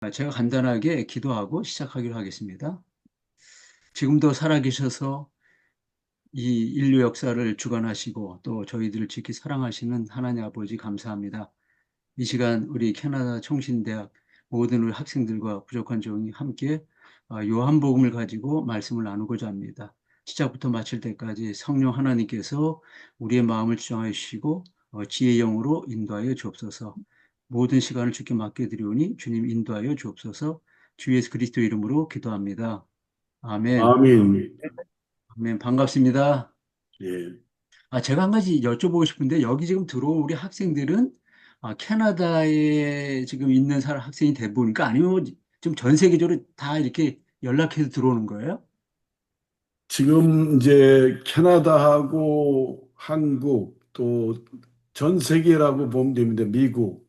제가 간단하게 기도하고 시작하기로 하겠습니다. 지금도 살아계셔서 이 인류 역사를 주관하시고 또 저희들을 지키 사랑하시는 하나님 아버지 감사합니다. 이 시간 우리 캐나다 총신대학 모든 우리 학생들과 부족한 종이 함께 요한복음을 가지고 말씀을 나누고자 합니다. 시작부터 마칠 때까지 성령 하나님께서 우리의 마음을 주장해 주시고 지혜의 영으로 인도하여 주옵소서. 모든 시간을 주께 맡겨드리오니 주님 인도하여 주옵소서. 주 예수 그리스도 이름으로 기도합니다. 아멘. 아멘. 아멘. 반갑습니다. 예. 제가 한 가지 여쭤보고 싶은데, 여기 지금 들어온 우리 학생들은, 캐나다에 지금 있는 사람 학생이 대부분일까? 아니면 뭐 지금 전 세계적으로 다 이렇게 연락해서 들어오는 거예요? 지금 이제 캐나다하고 한국 또 전 세계라고 보면 됩니다. 미국.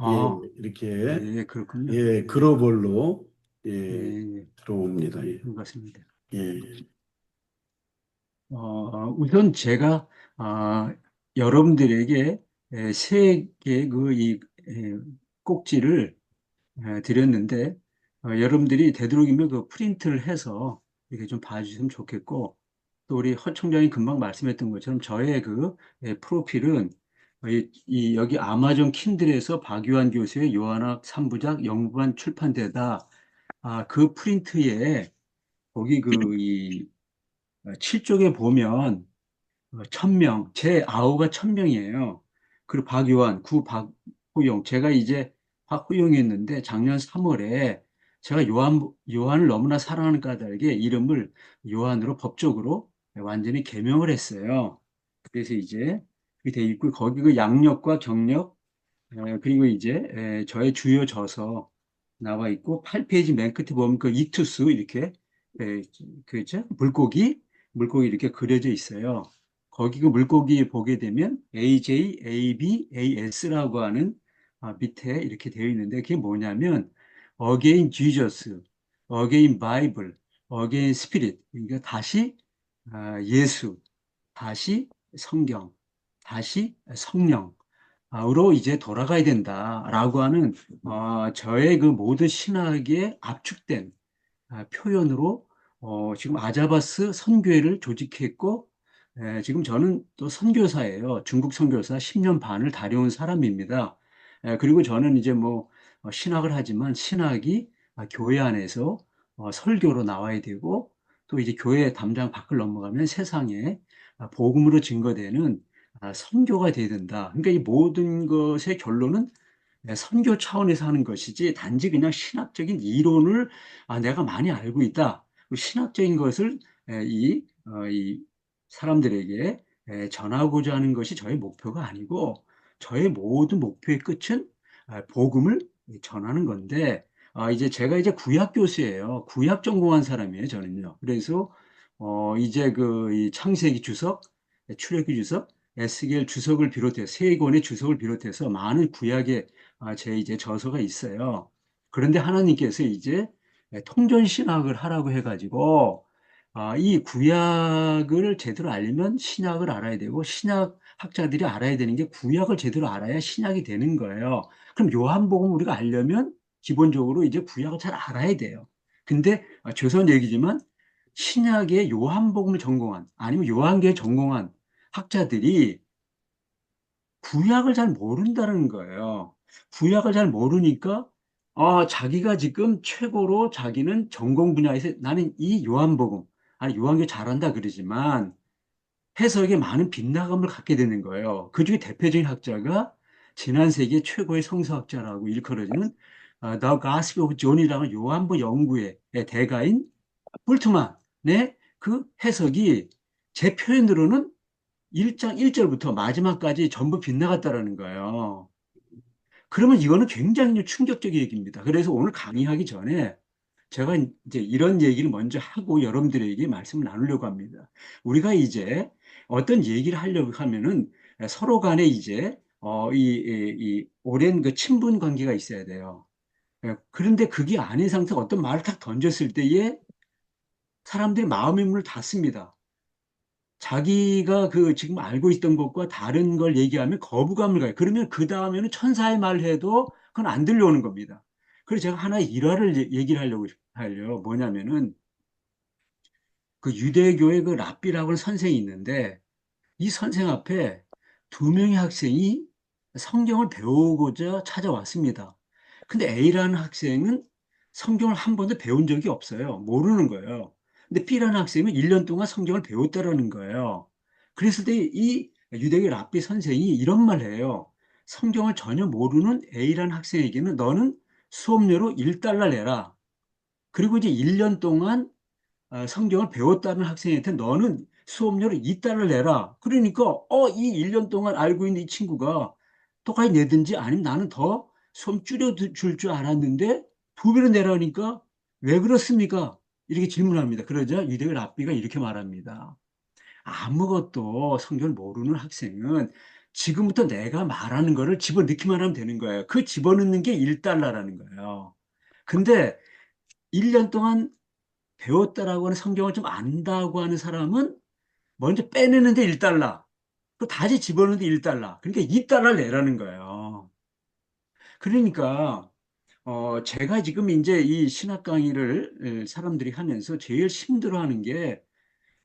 예, 아, 이렇게 예, 그렇군요. 예, 예, 글로벌로 예, 예, 예, 들어옵니다. 예. 반갑습니다. 예. 우선 제가, 아, 여러분들에게 세 개의 꼭지를 드렸는데, 여러분들이 되도록이면 그 프린트를 해서 이렇게 좀 봐주시면 좋겠고, 또 우리 허 총장이 금방 말씀했던 것처럼 저의 프로필은 여기 아마존 킨들에서 박유한 교수의 요한학 3부작 영국판 출판되다. 그 프린트에 거기 7쪽에 보면 1000명, 제 아우가 1000명이에요. 그리고 박요한, 구 박호용. 제가 이제 박호용이었는데 작년 3월에 제가 요한을 너무나 사랑하는 까닭에 이름을 요한으로 법적으로 완전히 개명을 했어요. 그래서 이제 그게 돼 있고 거기 그 양력과 경력, 그리고 이제 저의 주요 저서 나와 있고 8페이지 맨 끝에 보면 그 이투스 이렇게 에, 그죠? 물고기 이렇게 그려져 있어요. 거기 그 물고기 보게 되면 AJ, AB, AS라고 하는 밑에 이렇게 되어 있는데 그게 뭐냐면 Again Jesus, Again Bible, Again Spirit. 그러니까 다시 예수, 다시 성경, 다시 성령. 으로 이제 돌아가야 된다라고 하는 저의 그 모든 신학에 압축된 표현으로 지금 아자바스 선교회를 조직했고 지금 저는 또 선교사예요. 중국 선교사 10년 반을 다녀온 사람입니다. 그리고 저는 이제 뭐 신학을 하지만 신학이 교회 안에서 설교로 나와야 되고 또 이제 교회 담장 밖을 넘어가면 세상에 복음으로 증거되는 선교가 돼야 된다. 그러니까 이 모든 것의 결론은 선교 차원에서 하는 것이지 단지 그냥 신학적인 이론을 내가 많이 알고 있다. 그 신학적인 것을 이 사람들에게 전하고자 하는 것이 저의 목표가 아니고 저의 모든 목표의 끝은 복음을 전하는 건데 이제 제가 이제 구약 교수예요. 구약 전공한 사람이에요, 저는요. 그래서 이제 이 창세기 주석, 출애굽기 주석, 에스겔 주석을 비롯해서 세 권의 주석을 비롯해서 많은 구약의 제 이제 저서가 있어요. 그런데 하나님께서 이제 통전신학을 하라고 해가지고, 이 구약을 제대로 알려면 신약을 알아야 되고, 신약 학자들이 알아야 되는 게 구약을 제대로 알아야 신약이 되는 거예요. 그럼 요한복음 우리가 알려면 기본적으로 이제 구약을 잘 알아야 돼요. 근데 죄송한 얘기지만 신약의 요한복음을 전공한 아니면 요한계에 전공한 학자들이 구약을 잘 모른다는 거예요. 구약을 잘 모르니까 자기가 지금 최고로 자기는 전공 분야에서 나는 이 요한복음, 아니 요한계 잘한다 그러지만 해석에 많은 빗나감을 갖게 되는 거예요. 그 중에 대표적인 학자가 지난 세기 최고의 성서학자라고 일컬어지는 The Gospel of John이라는 요한복음 연구의 대가인 폴트만의 그 해석이 제 표현으로는 1장 1절부터 마지막까지 전부 빗나갔다라는 거예요. 그러면 이거는 굉장히 충격적인 얘기입니다. 그래서 오늘 강의하기 전에 제가 이제 이런 얘기를 먼저 하고 여러분들에게 말씀을 나누려고 합니다. 우리가 이제 어떤 얘기를 하려고 하면은 서로 간에 이제 이 오랜 그 친분 관계가 있어야 돼요. 그런데 그게 아닌 상태에서 어떤 말을 탁 던졌을 때에 사람들이 마음의 문을 닫습니다. 자기가 그 지금 알고 있던 것과 다른 걸 얘기하면 거부감을 가요. 그러면 그 다음에는 천사의 말을 해도 그건 안 들려오는 겁니다. 그래서 제가 하나 일화를 얘기를 하려고 하려 뭐냐면은 그 유대교의 그 랍비라고 하는 선생이 있는데 이 선생 앞에 두 명의 학생이 성경을 배우고자 찾아왔습니다. 근데 A라는 학생은 성경을 한 번도 배운 적이 없어요. 모르는 거예요. 근데 B라는 학생은 1년 동안 성경을 배웠다라는 거예요. 그랬을 때 이 유대교 랍비 선생이 이런 말 해요. 성경을 전혀 모르는 A라는 학생에게는 너는 수업료로 1달러 내라. 그리고 이제 1년 동안 성경을 배웠다는 학생한테 너는 수업료를 2달러 내라. 그러니까 이 1년 동안 알고 있는 이 친구가 똑같이 내든지 아니면 나는 더 수업 줄여줄 줄 알았는데 두 배로 내라니까 왜 그렇습니까? 이렇게 질문합니다. 그러자 유대교 랍비가 이렇게 말합니다. 아무것도 성경을 모르는 학생은 지금부터 내가 말하는 거를 집어넣기만 하면 되는 거예요. 그 집어넣는 게 1달러라는 거예요. 근데 1년 동안 배웠다라고 하는 성경을 좀 안다고 하는 사람은 먼저 빼내는데 1달러. 그 다시 집어넣는데 1달러. 그러니까 2달러 내라는 거예요. 그러니까, 제가 지금 이제 이 신학 강의를 사람들이 하면서 제일 힘들어하는 게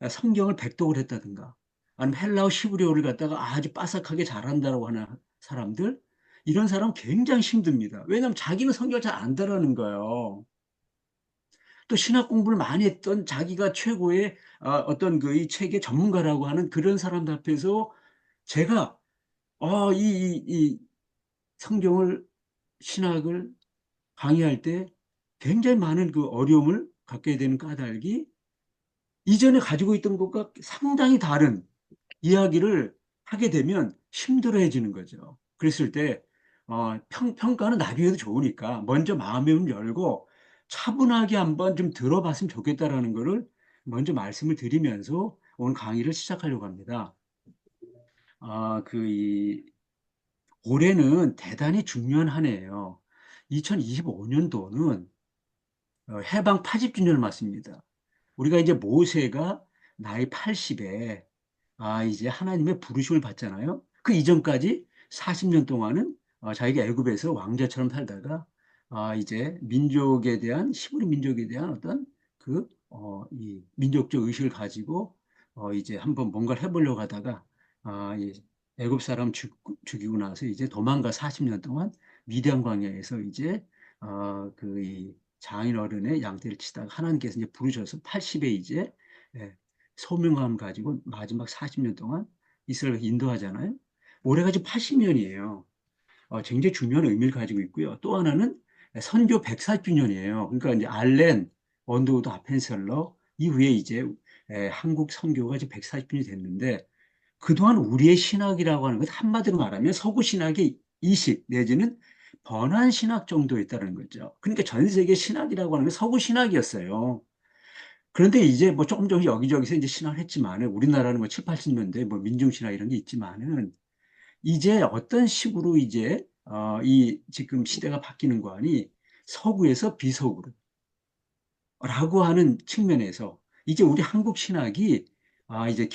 성경을 백독을 했다든가 아니면 헬라어 히브리어를 갖다가 아주 빠삭하게 잘한다고 하는 사람들, 이런 사람 굉장히 힘듭니다. 왜냐하면 자기는 성경을 잘 안다라는 거예요. 또 신학 공부를 많이 했던 자기가 최고의 어떤 그 이 책의 전문가라고 하는 그런 사람들 앞에서 제가 이 성경을 신학을 강의할 때 굉장히 많은 그 어려움을 갖게 되는 까닭이 이전에 가지고 있던 것과 상당히 다른 이야기를 하게 되면 힘들어해지는 거죠. 그랬을 때 평가는 나중에 해도 좋으니까 먼저 마음을 열고 차분하게 한번 좀 들어봤으면 좋겠다라는 거를 먼저 말씀을 드리면서 오늘 강의를 시작하려고 합니다. 올해는 대단히 중요한 한 해예요. 2025년도는 해방 80주년을 맞습니다. 우리가 이제 모세가 나이 80에 이제 하나님의 부르심을 받잖아요. 그 이전까지 40년 동안은 자기가 애굽에서 왕자처럼 살다가 이제 민족에 대한 히브리 민족에 대한 어떤 이 민족적 의식을 가지고 이제 한번 뭔가를 해보려고 하다가 이 애굽 사람 죽이고 나서 이제 도망가 40년 동안 미디안 광야에서 이제 이 장인 어른의 양떼를 치다가 하나님께서 이제 부르셔서 80에 이제 예, 소명감 가지고 마지막 40년 동안 이스라엘을 인도하잖아요. 올해가 지금 80년이에요. 굉장히 중요한 의미를 가지고 있고요. 또 하나는 선교 140주년이에요. 그러니까 이제 알렌 원도우드 아펜셀러 이후에 이제 한국 선교가 이제 140주년이 됐는데 그동안 우리의 신학이라고 하는 것 한마디로 말하면 서구 신학의 이식 내지는 번안 신학 정도였다는 거죠. 그러니까 전 세계 신학이라고 하는 게 서구 신학이었어요. 그런데 이제 뭐 조금 여기저기서 이제 신학을 했지만은 우리나라는 뭐 7, 80년대 뭐 민중신학 이런 게 있지만은 이제 어떤 식으로 이제 이 지금 시대가 바뀌는 거 아니 서구에서 비서구로 라고 하는 측면에서 이제 우리 한국 신학이 이제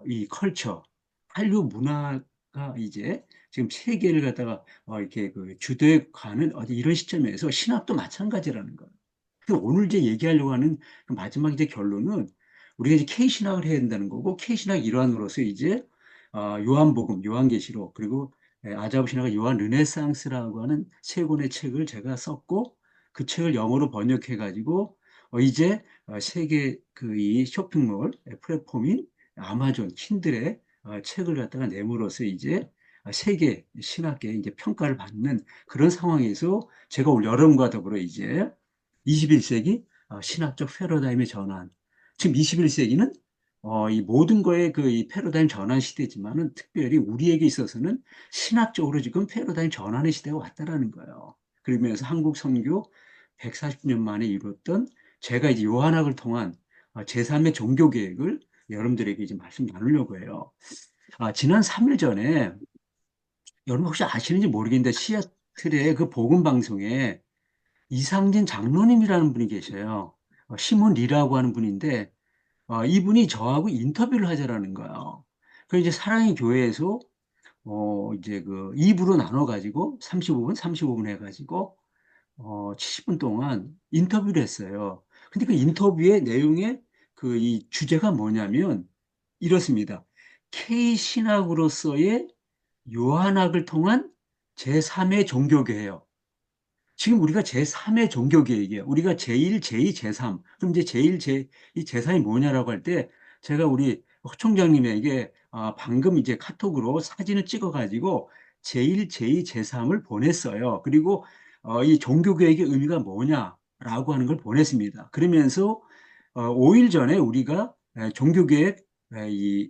이 컬처, 한류 문화가 이제 지금 세계를 갖다가 이렇게 그 주도해 가는 어디 이런 시점에서 신학도 마찬가지라는 거예요. 그 오늘 이제 얘기하려고 하는 그 마지막 이제 결론은 우리가 이제 K신학을 해야 된다는 거고 K신학 일환으로서 이제 요한복음, 요한계시록 그리고 아자부 신학의 요한 르네상스라고 하는 세 권의 책을 제가 썼고 그 책을 영어로 번역해 가지고 이제 세계 그 이 쇼핑몰 플랫폼인 아마존 킨들에 책을 갖다가 내므로써 이제 세계 신학계에 이제 평가를 받는 그런 상황에서 제가 올 여름과 더불어 이제 21세기 신학적 패러다임의 전환. 지금 21세기는 이 모든 거에 그 이 패러다임 전환 시대지만은 특별히 우리에게 있어서는 신학적으로 지금 패러다임 전환의 시대가 왔다라는 거예요. 그러면서 한국 선교 140년 만에 이뤘던 제가 이제 요한학을 통한 제3의 종교 계획을 여러분들에게 이제 말씀 나누려고 해요. 지난 3일 전에 여러분 혹시 아시는지 모르겠는데 시애틀의 그 복음 방송에 이상진 장로님이라는 분이 계셔요. 시몬 리라고 하는 분인데 이분이 저하고 인터뷰를 하자라는 거예요. 그 이제 사랑의 교회에서 이제 그 2부로 나눠 가지고 35분, 35분 해 가지고 70분 동안 인터뷰를 했어요. 근데 그 인터뷰의 내용의 그 이 주제가 뭐냐면 이렇습니다. K 신학으로서의 요한학을 통한 제3의 종교개혁. 지금 우리가 제3의 종교개혁이에요. 우리가 제1, 제2, 제3. 그럼 이제 제1, 제2, 제3이 뭐냐라고 할 때 제가 우리 허 총장님에게 방금 이제 카톡으로 사진을 찍어가지고 제1, 제2, 제3을 보냈어요. 그리고 이 종교개혁의 의미가 뭐냐라고 하는 걸 보냈습니다. 그러면서 5일 전에 우리가 종교개혁 이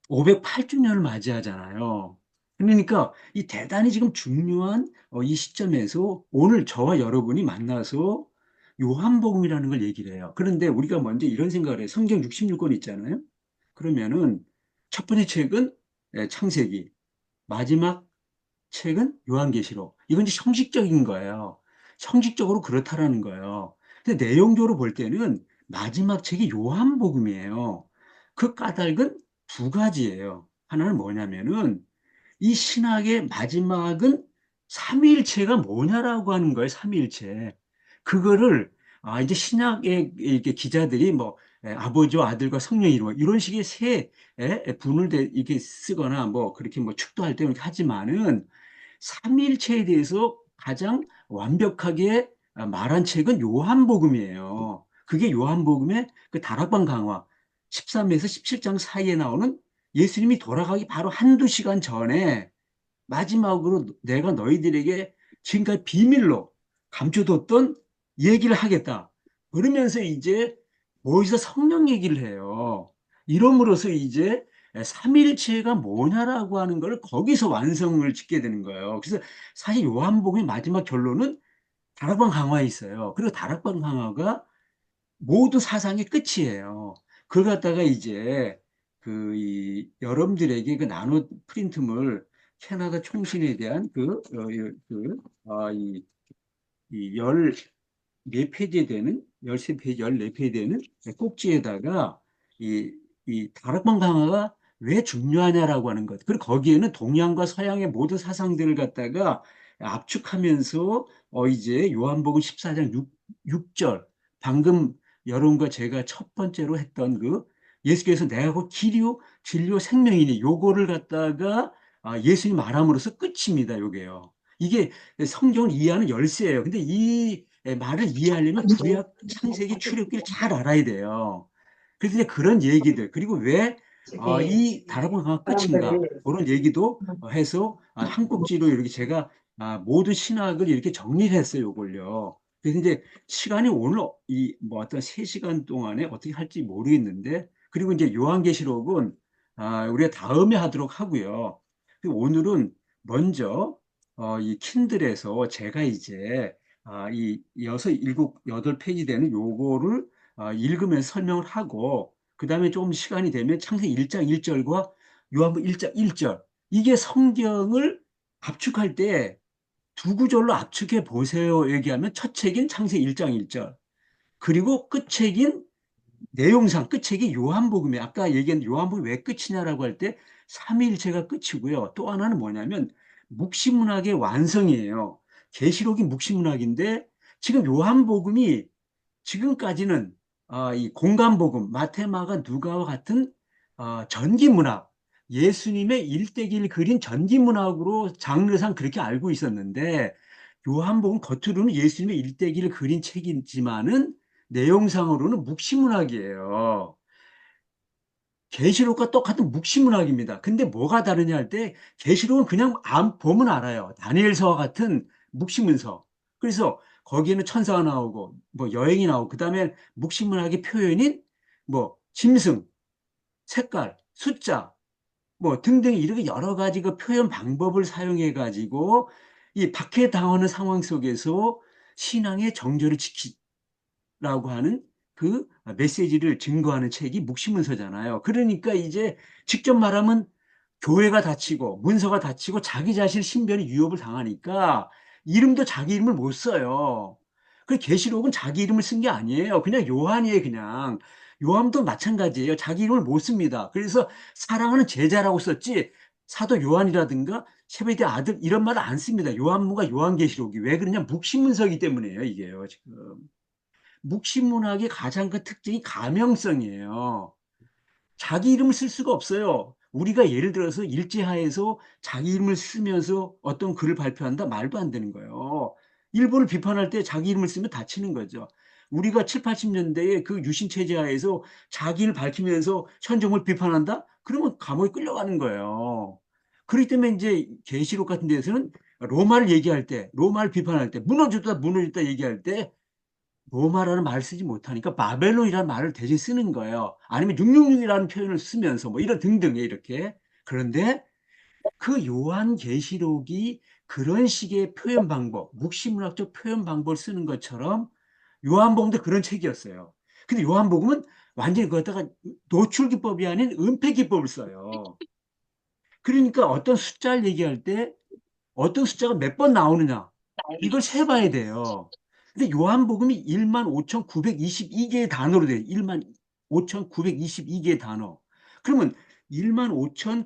508주년을 맞이하잖아요. 그러니까 이 대단히 지금 중요한 이 시점에서 오늘 저와 여러분이 만나서 요한복음이라는 걸 얘기를 해요. 그런데 우리가 먼저 이런 생각을 해요. 성경 66권 있잖아요. 그러면은 첫 번째 책은 창세기, 마지막 책은 요한계시록. 이건 이제 형식적인 거예요. 형식적으로 그렇다라는 거예요. 근데 내용적으로 볼 때는 마지막 책이 요한복음이에요. 그 까닭은 두 가지예요. 하나는 뭐냐면은 이 신학의 마지막은 삼위일체가 뭐냐라고 하는 거예요. 삼위일체. 그거를 이제 신학의 이렇게 기자들이 뭐 아버지와 아들과 성령이 이런 식의 세 분을 이렇게 쓰거나 뭐 그렇게 뭐 축도할 때 이렇게 하지만은 삼위일체에 대해서 가장 완벽하게 말한 책은 요한복음이에요. 그게 요한복음의 그 다락방 강화 13에서 17장 사이에 나오는 예수님이 돌아가기 바로 한두 시간 전에 마지막으로 내가 너희들에게 지금까지 비밀로 감춰뒀던 얘기를 하겠다. 그러면서 이제 거기서 성령 얘기를 해요. 이름으로써 이제 삼일체가 뭐냐라고 하는 걸 거기서 완성을 짓게 되는 거예요. 그래서 사실 요한복음의 마지막 결론은 다락방 강화에 있어요. 그리고 다락방 강화가 모두 사상의 끝이에요. 그걸 갖다가 이제 이 여러분들에게 그 나노 프린트물 캐나다 총신에 대한 이 14페이지에 되는 13페이지, 14페이지에 되는 꼭지에다가 이 다락방 강화가 왜 중요하냐라고 하는 것. 그리고 거기에는 동양과 서양의 모든 사상들을 갖다가 압축하면서 이제 요한복음 14장 6절 방금 여러분과 제가 첫 번째로 했던 그 예수께서 내가 곧 길이요 진리요 생명이니 요거를 갖다가 예수님 말함으로써 끝입니다. 요게요. 이게 성경을 이해하는 열쇠예요. 근데 이 말을 이해하려면 구약 창세기 출애굽기를 잘 알아야 돼요. 그래서 이제 그런 얘기들 그리고 왜 이 다락방 강화 끝인가 그런 얘기도 해서 한 꼭지로 이렇게 제가 모든 신학을 이렇게 정리를 했어요. 요걸요. 그래서 이제 시간이 오늘 이 뭐 어떤 3시간 동안에 어떻게 할지 모르겠는데 그리고 이제 요한계시록은 우리가 다음에 하도록 하고요. 그리고 오늘은 먼저 이 킨들에서 제가 이제 이 여섯, 일곱, 여덟 페이지 되는 요거를 읽으면서 설명을 하고 그 다음에 조금 시간이 되면 창세기 1장 1절과 요한복음 1장 1절 이게 성경을 압축할 때 두 구절로 압축해 보세요 얘기하면 첫 책인 창세기 1장 1절 그리고 끝책인 내용상 끝책이 요한복음이에요. 아까 얘기한 요한복음이 왜 끝이냐라고 할 때 삼위일체가 끝이고요. 또 하나는 뭐냐면 묵시문학의 완성이에요. 계시록이 묵시문학인데 지금 요한복음이 지금까지는 이 공간복음, 마테마가 누가와 같은 전기문학, 예수님의 일대기를 그린 전기문학으로 장르상 그렇게 알고 있었는데 요한복음 겉으로는 예수님의 일대기를 그린 책이지만은 내용상으로는 묵시문학이에요. 계시록과 똑같은 묵시문학입니다. 근데 뭐가 다르냐 할 때 계시록은 그냥 보면 알아요. 다니엘서와 같은 묵시문서. 그래서 거기에는 천사가 나오고 뭐 여행이 나오고 그다음에 묵시문학의 표현인 뭐 짐승, 색깔, 숫자 뭐 등등 이렇게 여러 가지 그 표현 방법을 사용해 가지고 이 박해당하는 상황 속에서 신앙의 정절을 라고 하는 그 메시지를 증거하는 책이 묵시문서잖아요. 그러니까 이제 직접 말하면 교회가 닫히고 문서가 닫히고 자기 자신 신변이 위협을 당하니까 이름도 자기 이름을 못 써요. 그 계시록은 자기 이름을 쓴 게 아니에요. 그냥 요한이에요, 그냥. 요한도 마찬가지예요. 자기 이름을 못 씁니다. 그래서 사랑하는 제자라고 썼지 사도 요한이라든가 세베대 아들 이런 말을 안 씁니다. 요한문과 요한계시록이. 왜 그러냐? 묵신문서이기 때문이에요, 이게요, 지금. 묵신문학의 가장 큰 특징이 가명성이에요. 자기 이름을 쓸 수가 없어요. 우리가 예를 들어서 일제하에서 자기 이름을 쓰면서 어떤 글을 발표한다? 말도 안 되는 거예요. 일본을 비판할 때 자기 이름을 쓰면 다치는 거죠. 우리가 7, 80년대에 그 유신 체제하에서 자기를 밝히면서 현종을 비판한다? 그러면 감옥에 끌려가는 거예요. 그렇기 때문에 이제 계시록 같은 데서는 로마를 얘기할 때, 로마를 비판할 때, 무너졌다, 무너졌다 얘기할 때 로마라는 말을 쓰지 못하니까 바벨론이라는 말을 대신 쓰는 거예요. 아니면 666이라는 표현을 쓰면서 뭐 이런 등등 이렇게. 그런데 그 요한계시록이 그런 식의 표현 방법, 묵시문학적 표현 방법을 쓰는 것처럼 요한복음도 그런 책이었어요. 근데 요한복음은 완전히 그것다가 노출기법이 아닌 은폐기법을 써요. 그러니까 어떤 숫자를 얘기할 때 어떤 숫자가 몇 번 나오느냐 이걸 세봐야 돼요. 근데 요한복음이 1만 5,922개의 단어로 돼요. 1만 5,922개의 단어. 그러면 1만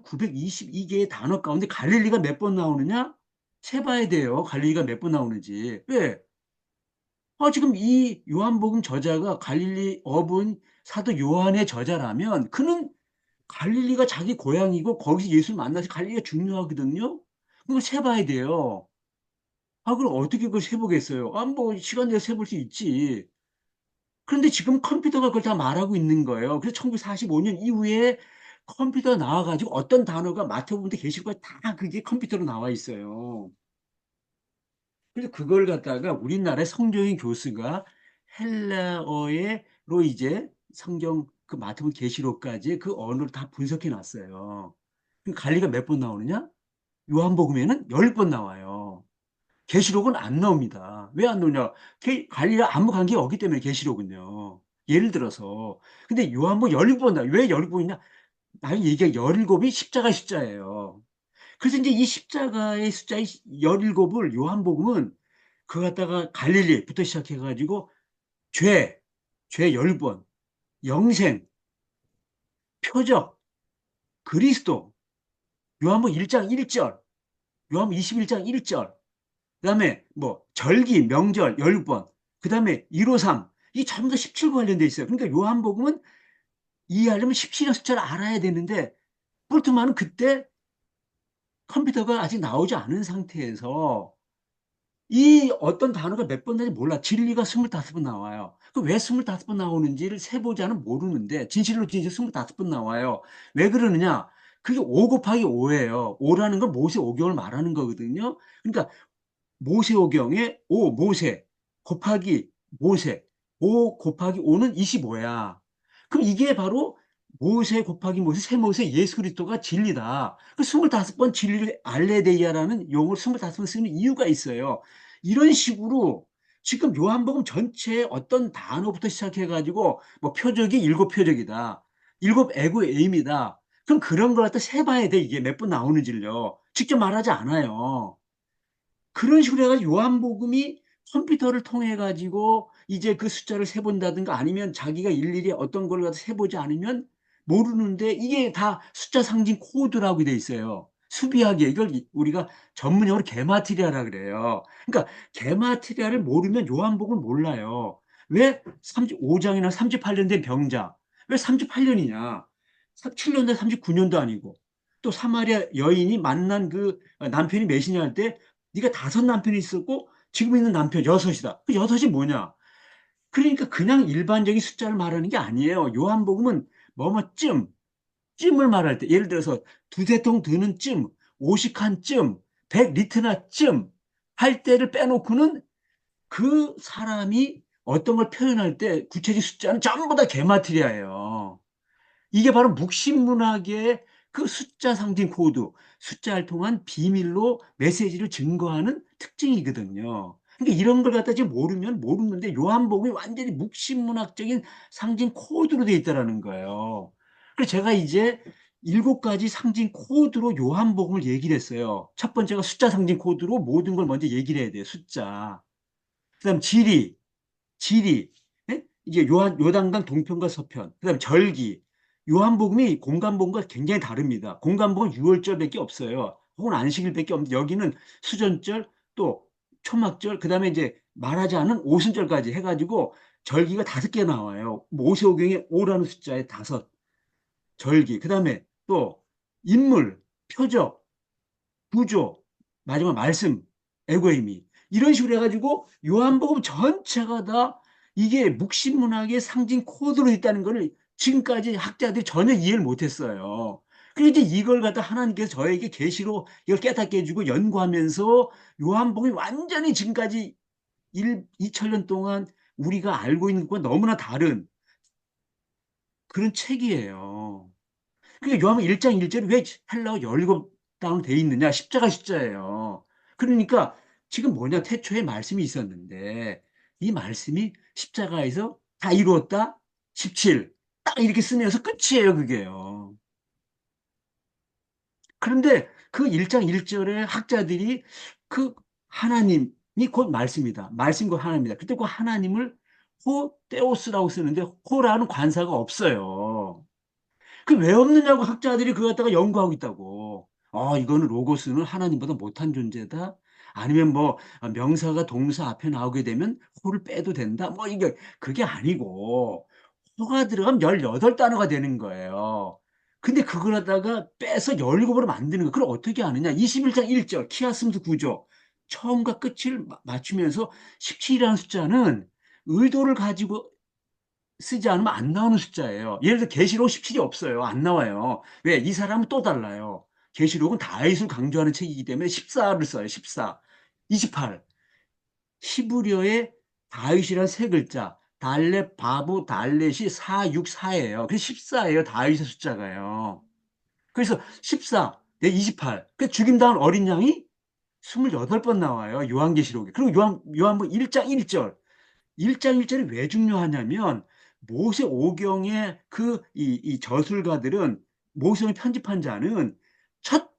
5,922개의 단어 가운데 갈릴리가 몇 번 나오느냐? 세봐야 돼요. 갈릴리가 몇 번 나오는지. 왜? 지금 이 요한복음 저자가 갈릴리 어분 사도 요한의 저자라면 그는 갈릴리가 자기 고향이고 거기서 예수를 만나서 갈릴리가 중요하거든요. 그걸 세봐야 돼요. 그럼 어떻게 그걸 세보겠어요? 뭐, 시간 내서 세볼 수 있지. 그런데 지금 컴퓨터가 그걸 다 말하고 있는 거예요. 그래서 1945년 이후에 컴퓨터가 나와가지고 어떤 단어가 마태복음 때 계시고 다 그게 컴퓨터로 나와 있어요. 그래서 그걸 갖다가 우리나라의 성경인 교수가 헬라어로 이제 성경 그 마태복음 계시록까지 그 언어를 다 분석해 놨어요. 갈리가 몇 번 나오느냐? 요한복음에는 10번 나와요. 계시록은 안 나옵니다. 왜 안 나오냐? 갈릴리와 아무 관계가 없기 때문에 계시록은요. 예를 들어서. 근데 요한복음 17번 나와요. 왜 17번이냐? 나는 얘기가 17이 십자가 숫자예요. 그래서 이제 이 십자가의 숫자 17을 요한복음은 그거 갖다가 갈릴리부터 시작해가지고 죄, 죄 10번, 영생, 표적, 그리스도, 요한복음 1장 1절, 요한복음 21장 1절, 그다음에 뭐 절기, 명절 10번, 그다음에 153, 이 전부 다 17과 관련돼 있어요. 그러니까 요한복음은 이해하려면 17의 숫자를 알아야 되는데 볼트만은 그때 컴퓨터가 아직 나오지 않은 상태에서 이 어떤 단어가 몇 번 나는지 몰라. 진리가 25번 나와요. 왜 25번 나오는지를 세보자는 모르는데 진실로 진짜 25번 나와요. 왜 그러느냐? 그게 5 곱하기 5예요. 5라는 건 모세 오경을 말하는 거거든요. 그러니까 모세오경에 5, 모세 곱하기 모세 5 곱하기 5는 25야. 그럼 이게 바로 모세 곱하기 모세 세모세 예수 그리스도가 진리다. 그 25번 진리를 알레데이아라는 용어를 25번 쓰는 이유가 있어요. 이런 식으로 지금 요한복음 전체에 어떤 단어부터 시작해가지고 뭐 표적이 7표적이다. 7 에임이다. 그럼 그런 걸 갖다 세봐야 돼. 이게 몇 번 나오는지를요. 직접 말하지 않아요. 그런 식으로 해가지고 요한복음이 컴퓨터를 통해 가지고 이제 그 숫자를 세본다든가 아니면 자기가 일일이 어떤 걸 갖다 세보지 않으면 모르는데 이게 다 숫자 상징 코드라고 돼 있어요. 수비하기에 이걸 우리가 전문용어로 게마트리아라 그래요. 그러니까 게마트리아를 모르면 요한복음을 몰라요. 왜 35장이나 38년 된 병자? 왜 38년이냐? 7년도 39년도 아니고 또 사마리아 여인이 만난 그 남편이 몇이냐 할때 네가 5 남편이 있었고 지금 있는 남편 6이다. 그 6이 뭐냐? 그러니까 그냥 일반적인 숫자를 말하는 게 아니에요. 요한복음은 뭐뭐쯤, 쯤을 말할 때 예를 들어서 두세 통 드는 쯤, 50칸 쯤, 100리터나 쯤 할 때를 빼놓고는 그 사람이 어떤 걸 표현할 때 구체적 숫자는 전부 다 게마트리아예요. 이게 바로 묵신문학의 그 숫자 상징 코드, 숫자를 통한 비밀로 메시지를 증거하는 특징이거든요. 그러니까 이런 걸 갖다 지금 모르면 모르는데 요한복음이 완전히 묵신문학적인 상징 코드로 되어 있다는 거예요. 그래서 제가 이제 7가지 상징 코드로 요한복음을 얘기를 했어요. 첫 번째가 숫자 상징 코드로 모든 걸 먼저 얘기를 해야 돼요. 숫자. 그다음 지리, 예? 이게 요단강 동편과 서편, 그다음 절기, 요한복음이 공간복음과 굉장히 다릅니다. 공간복음은 6월절밖에 없어요. 혹은 안식일밖에 없는데 여기는 수전절 또 초막절 그다음에 이제 말하지 않은 오순절까지 해가지고 절기가 5개 나와요. 모세오경의 오라는 숫자에 5 절기 그다음에 또 인물, 표적, 구조, 마지막 말씀, 에고이미 이런 식으로 해가지고 요한복음 전체가 다 이게 묵신문학의 상징 코드로 있다는 것을 지금까지 학자들이 전혀 이해를 못했어요. 그래서 이제 이걸 갖다 하나님께서 저에게 계시로 이걸 깨닫게 해주고 연구하면서 요한복음이 완전히 지금까지 2000년 동안 우리가 알고 있는 것과 너무나 다른 그런 책이에요. 그러니까 요한복음 1장 1절이 왜 헬라어 17단으로 돼 있느냐? 십자가 숫자예요. 그러니까 지금 뭐냐? 태초에 말씀이 있었는데 이 말씀이 십자가에서 다 이루었다. 17. 딱 이렇게 쓰면서 끝이에요, 그게요. 그런데 그 1장 1절에 학자들이 그 하나님이 곧 말씀이다. 말씀 곧 하나님이다. 그때 그 하나님을 호 테오스라고 쓰는데 호라는 관사가 없어요. 그 왜 없느냐고 학자들이 그거 갖다가 연구하고 있다고. 이거는 로고스는 하나님보다 못한 존재다. 아니면 뭐 명사가 동사 앞에 나오게 되면 호를 빼도 된다. 뭐 이게 그게 아니고 호가 들어가면 18단어가 되는 거예요. 근데 그걸 갖다가 빼서 17으로 만드는 거. 그걸 어떻게 하느냐? 21장 1절 키아스무스 구조. 처음과 끝을 맞추면서 17이라는 숫자는 의도를 가지고 쓰지 않으면 안 나오는 숫자예요. 예를 들어 계시록 17이 없어요. 안 나와요. 왜? 이 사람은 또 달라요. 계시록은 다윗을 강조하는 책이기 때문에 14를 써요. 14. 28. 히브리어의 다윗이란 세 글자. 달렛, 바브, 달렛이 4, 6, 4예요. 그래서 14예요. 다윗의 숫자가요. 그래서 14, 내 28. 그 죽임당한 어린 양이 28번 나와요. 요한계시록에. 그리고 요한복 1장 1절. 1장 1절이 왜 중요하냐면 모세 오경의 이 저술가들은 모세오경 편집한 자는 첫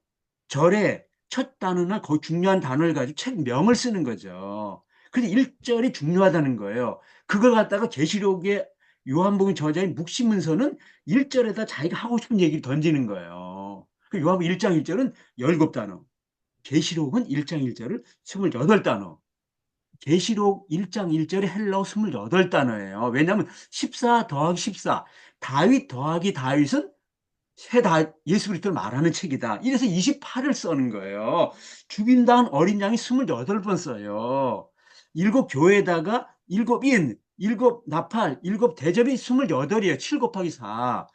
절에 첫 단어나 그 중요한 단어를 가지고 책명을 쓰는 거죠. 그래서 1절이 중요하다는 거예요. 그걸 갖다가 계시록의 요한복음 저자인 묵시문서는 1절에다 자기가 하고 싶은 얘기를 던지는 거예요. 그 요한복음 1장 1절은 17단어, 계시록은 1장 1절을 28단어, 계시록 1장 1절에 헬라어 28단어예요. 왜냐하면 14 더하기 14, 다윗 더하기 다윗은 예수 그리스도를 말하는 책이다. 이래서 28을 써는 거예요. 죽인다는 어린 양이 28번 써요. 일곱 교회에다가 일곱 인, 일곱 나팔, 일곱 대접이 28이에요. 7 곱하기 4.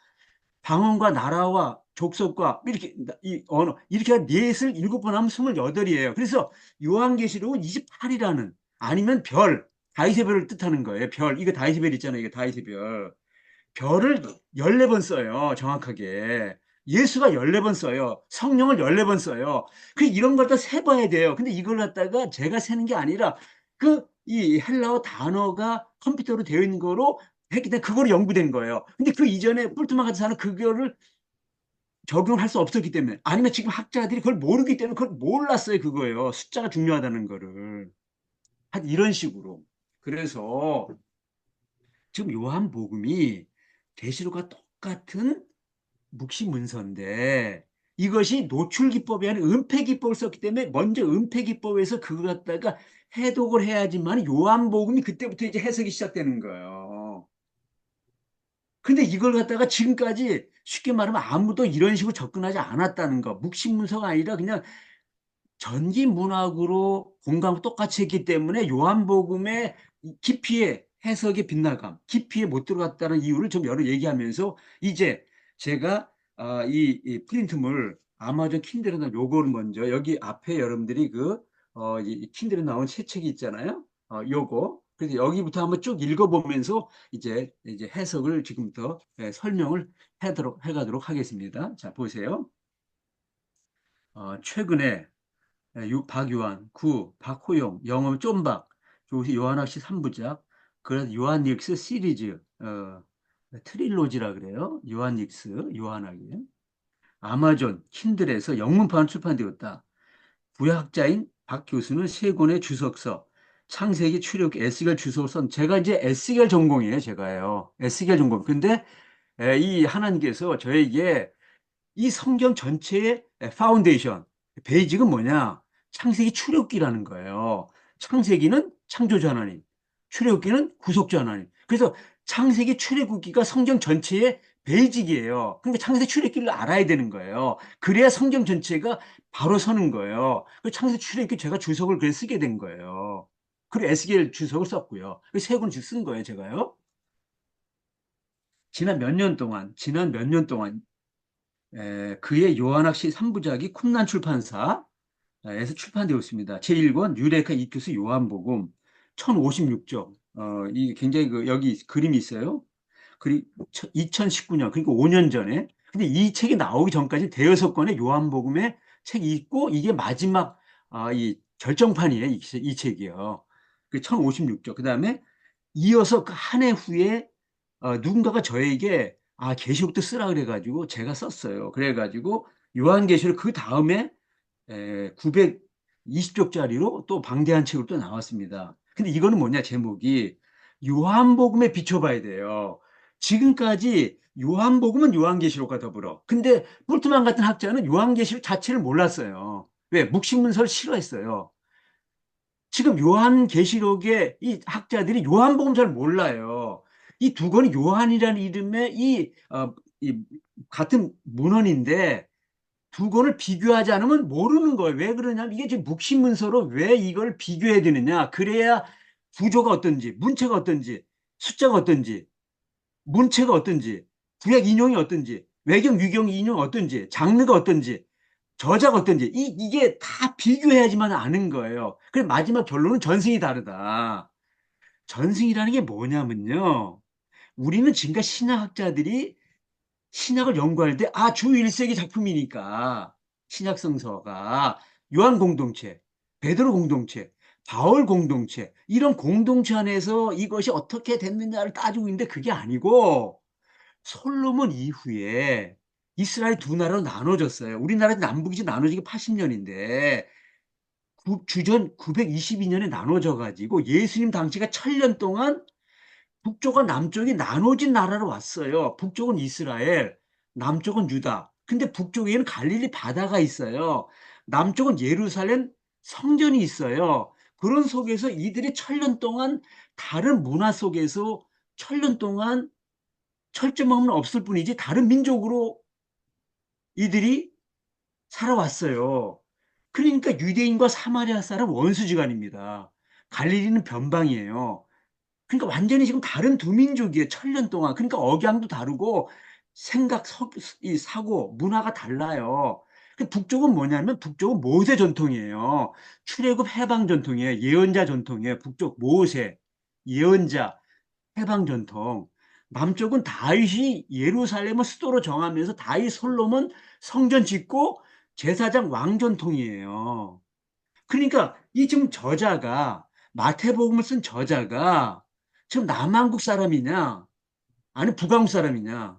방언과 나라와 족속과 이렇게 이 언어 이렇게 넷을 7번 하면 28이에요. 그래서 요한계시록은 28이라는 아니면 별 다윗의 별을 뜻하는 거예요. 별 이거 다윗의 별 있잖아요. 이거 다윗의 별 별을 14번 써요. 정확하게 예수가 14번 써요. 성령을 14번 써요. 그 이런 걸 다 세봐야 돼요. 근데 이걸 갖다가 제가 세는 게 아니라 이 헬라어 단어가 컴퓨터로 되어 있는 거로 했기 때문에 그거로 연구된 거예요. 근데 그 이전에 뿔트만 같은 사람은 그거를 적용할 수 없었기 때문에 아니면 지금 학자들이 그걸 모르기 때문에 그걸 몰랐어요. 그거예요. 숫자가 중요하다는 거를. 한 이런 식으로. 그래서 지금 요한복음이 계시록과 똑같은 묵시문서인데 이것이 노출기법이 아닌 은폐기법을 썼기 때문에 먼저 은폐기법에서 그거 갖다가 해독을 해야지만 요한복음이 그때부터 이제 해석이 시작되는 거예요. 근데 이걸 갖다가 지금까지 쉽게 말하면 아무도 이런 식으로 접근하지 않았다는 거. 묵신문서가 아니라 그냥 전기 문학으로 공감을 똑같이 했기 때문에 요한복음의 깊이의 해석의 빗나감, 깊이에 못 들어갔다는 이유를 좀 여러 얘기하면서 이제 제가 이 프린트물 아마존 킨들에 나온 요거를 먼저 여기 앞에 여러분들이 이 킨들에 나온 새 책이 있잖아요. 요거. 그래서 여기부터 한번 쭉 읽어보면서 이제 해석을 지금부터 설명을 해가도록 하겠습니다. 자, 보세요. 최근에 박유한, 박호용, 영어 쫌박, 요한학시 3부작, 그래서 요한닉스 시리즈, 트릴로지라 그래요. 요한닉스, 요한학이. 아마존, 킨들에서 영문판 출판되었다. 부학자인 박 교수는 세 권의 주석서, 창세기, 출애굽기, 에스겔 주석을 제가 이제 에스겔 전공이에요, 제가요. 에스겔 전공. 근데 이 하나님께서 저에게 이 성경 전체의 파운데이션, 베이직은 뭐냐? 창세기 출애굽기라는 거예요. 창세기는 창조주 하나님, 출애굽기는 구속주 하나님. 그래서 창세기 출애굽기가 성경 전체의 베이직이에요. 그러니까 창세기 출애굽기를 알아야 되는 거예요. 그래야 성경 전체가 바로 서는 거예요. 그 창세기 출애굽기 제가 주석을 그래 쓰게 된 거예요. 그리고 에스겔 주석을 썼고요. 세 권을 쓴 거예요, 제가요. 지난 몇 년 동안 그의 요한학시 3부작이 쿰난 출판사에서 출판되었습니다. 제1권 유레카 이투스 요한복음 1056쪽. 이 굉장히 여기 그림이 있어요. 그리고 2019년, 그러니까 5년 전에. 근데 이 책이 나오기 전까지 대여섯 권의 요한복음의 책이 있고, 이게 마지막, 이 결정판이에요. 이 책이요. 그 1056쪽. 그 다음에 이어서 그 한 해 후에 누군가가 저에게 계시록도 쓰라 그래가지고 제가 썼어요. 그래가지고 요한계시록 그 다음에 920쪽짜리로 또 방대한 책으로 또 나왔습니다. 근데 이거는 뭐냐, 제목이 요한복음에 비춰봐야 돼요. 지금까지 요한복음은 요한계시록과 더불어. 근데 볼트만 같은 학자는 요한계시록 자체를 몰랐어요. 왜? 묵신문서를 싫어했어요. 지금 요한계시록의 이 학자들이 요한복음 잘 몰라요. 이 두 권이 요한이라는 이름의 이 같은 문헌인데 두 권을 비교하지 않으면 모르는 거예요. 왜 그러냐면 이게 지금 묵신문서로 왜 이걸 비교해야 되느냐. 그래야 구조가 어떤지, 문체가 어떤지, 숫자가 어떤지, 문체가 어떤지, 구약 인용이 어떤지, 외경, 유경 인용 어떤지, 장르가 어떤지, 저자가 어떤지 이게 다 비교해야지만 아는 거예요. 그래 마지막 결론은 전승이 다르다. 전승이라는 게 뭐냐면요. 우리는 지금까지 신학학자들이 신약을 연구할 때 주 1세기 작품이니까 신약 성서가 요한 공동체, 베드로 공동체, 바울 공동체 이런 공동체 안에서 이것이 어떻게 됐느냐를 따지고 있는데 그게 아니고 솔로몬 이후에 이스라엘 두 나라로 나눠졌어요. 우리나라 남북이 나눠지기 80년인데 주전 922년에 나눠져 가지고 예수님 당시가 1000년 동안 북쪽과 남쪽이 나눠진 나라로 왔어요. 북쪽은 이스라엘, 남쪽은 유다. 근데 북쪽에는 갈릴리 바다가 있어요. 남쪽은 예루살렘 성전이 있어요. 그런 속에서 이들이 1000년 동안 다른 문화 속에서 1000년 동안 철저함은 없을 뿐이지 다른 민족으로 이들이 살아왔어요. 그러니까 유대인과 사마리아 사람 원수지간입니다. 갈릴리는 변방이에요. 그러니까 완전히 지금 다른 두 민족이에요. 1000년 동안. 그러니까 억양도 다르고 생각, 이 사고, 문화가 달라요. 북쪽은 뭐냐면 북쪽은 모세 전통이에요. 출애굽 해방 전통이에요. 예언자 전통이에요. 북쪽 모세, 예언자, 해방 전통. 남쪽은 다윗이 예루살렘을 수도로 정하면서 다윗 솔로몬 성전 짓고 제사장 왕 전통이에요. 그러니까 이 지금 저자가 마태복음을 쓴 저자가 지금 남한국 사람이냐 아니 북한국 사람이냐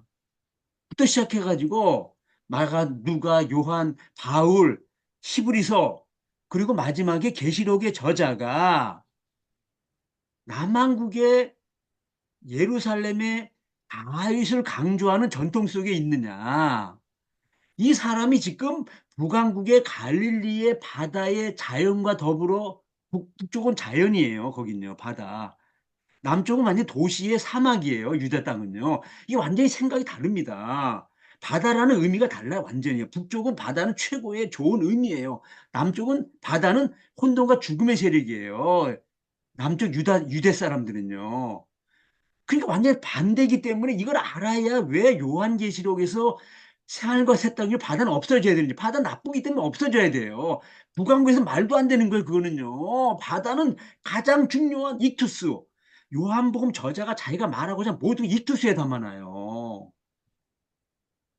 부터 시작해가지고 마가 누가 요한 바울 히브리서 그리고 마지막에 계시록의 저자가 남한국의 예루살렘의 다윗을 강조하는 전통 속에 있느냐. 이 사람이 지금 북왕국의 갈릴리의 바다의 자연과 더불어 북쪽은 자연이에요. 거긴요. 바다. 남쪽은 완전 도시의 사막이에요. 유다 땅은요. 이게 완전히 생각이 다릅니다. 바다라는 의미가 달라요. 완전히. 북쪽은 바다는 최고의 좋은 의미예요. 남쪽은 바다는 혼돈과 죽음의 세력이에요. 남쪽 유대 사람들은요. 그러니까 완전히 반대이기 때문에 이걸 알아야 왜 요한계시록에서 새하늘과 새 땅이 바다는 없어져야 되는지 바다 나쁘기 때문에 없어져야 돼요. 북왕국에서 말도 안 되는 거예요. 그거는요. 바다는 가장 중요한 이투스. 요한복음 저자가 자기가 말하고자 모두 이투스에 담아놔요.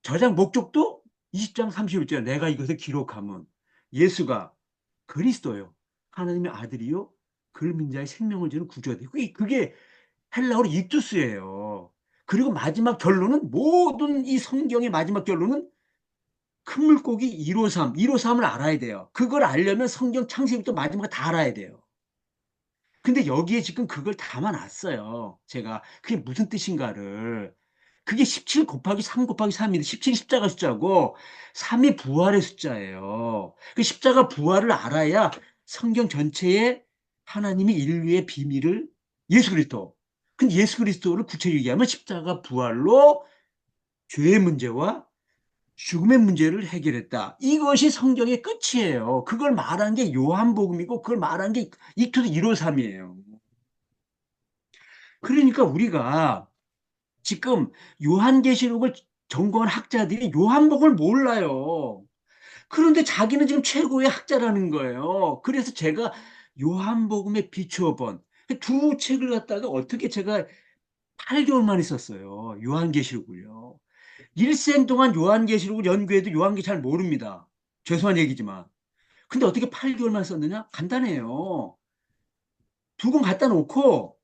저장 목적도 20장 31절 내가 이것을 기록하면 예수가 그리스도요. 하나님의 아들이요. 그민자의 생명을 주는 구주가 되고 그게 헬라어로 입투스예요. 그리고 마지막 결론은 모든 이 성경의 마지막 결론은 큰 물고기 153, 153을 알아야 돼요. 그걸 알려면 성경 창세기부터 마지막 다 알아야 돼요. 근데 여기에 지금 그걸 담아놨어요. 제가 그게 무슨 뜻인가를. 그게 17 곱하기 3 곱하기 3인데 17이 십자가 숫자고 3이 부활의 숫자예요. 그 십자가 부활을 알아야 성경 전체에 하나님이 인류의 비밀을 예수 그리스도. 근데 예수 그리스도를 구체적으로 얘기하면 십자가 부활로 죄의 문제와 죽음의 문제를 해결했다. 이것이 성경의 끝이에요. 그걸 말한 게 요한복음이고 그걸 말한 게 이토도 153이에요. 그러니까 우리가 지금 요한계시록을 전공한 학자들이 요한복음을 몰라요. 그런데 자기는 지금 최고의 학자라는 거예요. 그래서 제가 요한복음에 비추어 본 두 책을 갖다가 어떻게 제가 8개월 만에 썼어요. 요한계시록을요. 일생 동안 요한계시록을 연구해도 요한계 잘 모릅니다. 죄송한 얘기지만. 근데 어떻게 8개월만 썼느냐? 간단해요. 두 권 갖다 놓고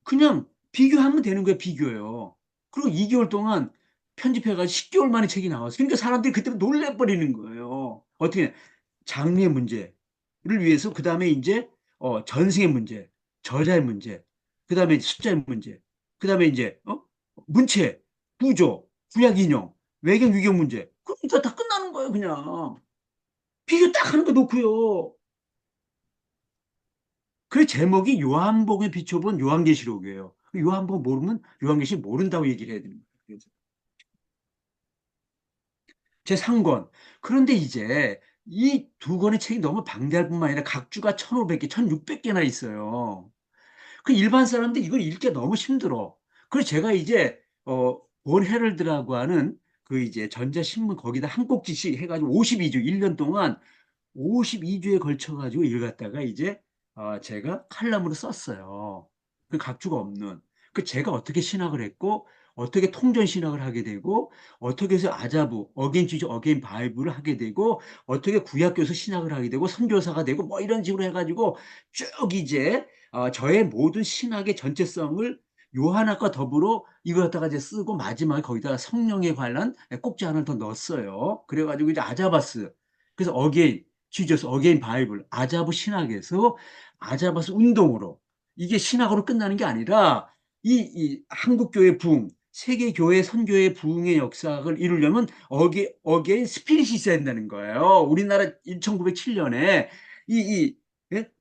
그냥 비교하면 되는 거예요. 비교요. 그리고 2개월 동안 편집해가지고 10개월 만에 책이 나왔어요. 그러니까 사람들이 그때 놀래버리는 거예요. 어떻게 장르의 문제를 위해서 그 다음에 이제 전승의 문제, 저자의 문제, 그 다음에 숫자의 문제, 그 다음에 이제 문체, 구조, 구약 인용, 외경 유경 문제. 그러니까 다 끝나는 거예요. 그냥 비교 딱 하는 거 놓고요. 그 제목이 요한복음에 비춰본 요한계시록이에요. 요한복음 모르면 요한계시록 모른다고 얘기를 해야 됩니다. 그래서 제 3권. 그런데 이제 이 두 권의 책이 너무 방대할 뿐만 아니라 각 주가 1,500개, 1,600개나 있어요. 그 일반 사람들 이걸 읽기 너무 힘들어. 그래서 제가 이제 본 헤럴드라고 하는 그 이제 전자신문 거기다 한 꼭지씩 해가지고 52주, 1년 동안 52주에 걸쳐가지고 읽었다가 이제 제가 칼럼으로 썼어요. 그 각주가 없는. 그 제가 어떻게 신학을 했고, 어떻게 통전 신학을 하게 되고, 어떻게 해서 아자부, 어게인 지주, 어게인 바이블을 하게 되고, 어떻게 구약교에서 신학을 하게 되고, 선교사가 되고, 뭐 이런 식으로 해가지고 쭉 이제 저의 모든 신학의 전체성을 요한학과 더불어 이걸 갖다가 이제 쓰고 마지막에 거기다가 성령에 관한 꼭지 하나 더 넣었어요. 그래가지고 이제 아자바스. 그래서 어게인, 지저스 어게인 바이블 아자부 신학에서 아자바스 운동으로 이게 신학으로 끝나는 게 아니라 이 한국교회 부흥 세계교회 선교의 부흥의 역사를 이루려면 어게인 스피릿이 있어야 된다는 거예요. 우리나라 1907년에 이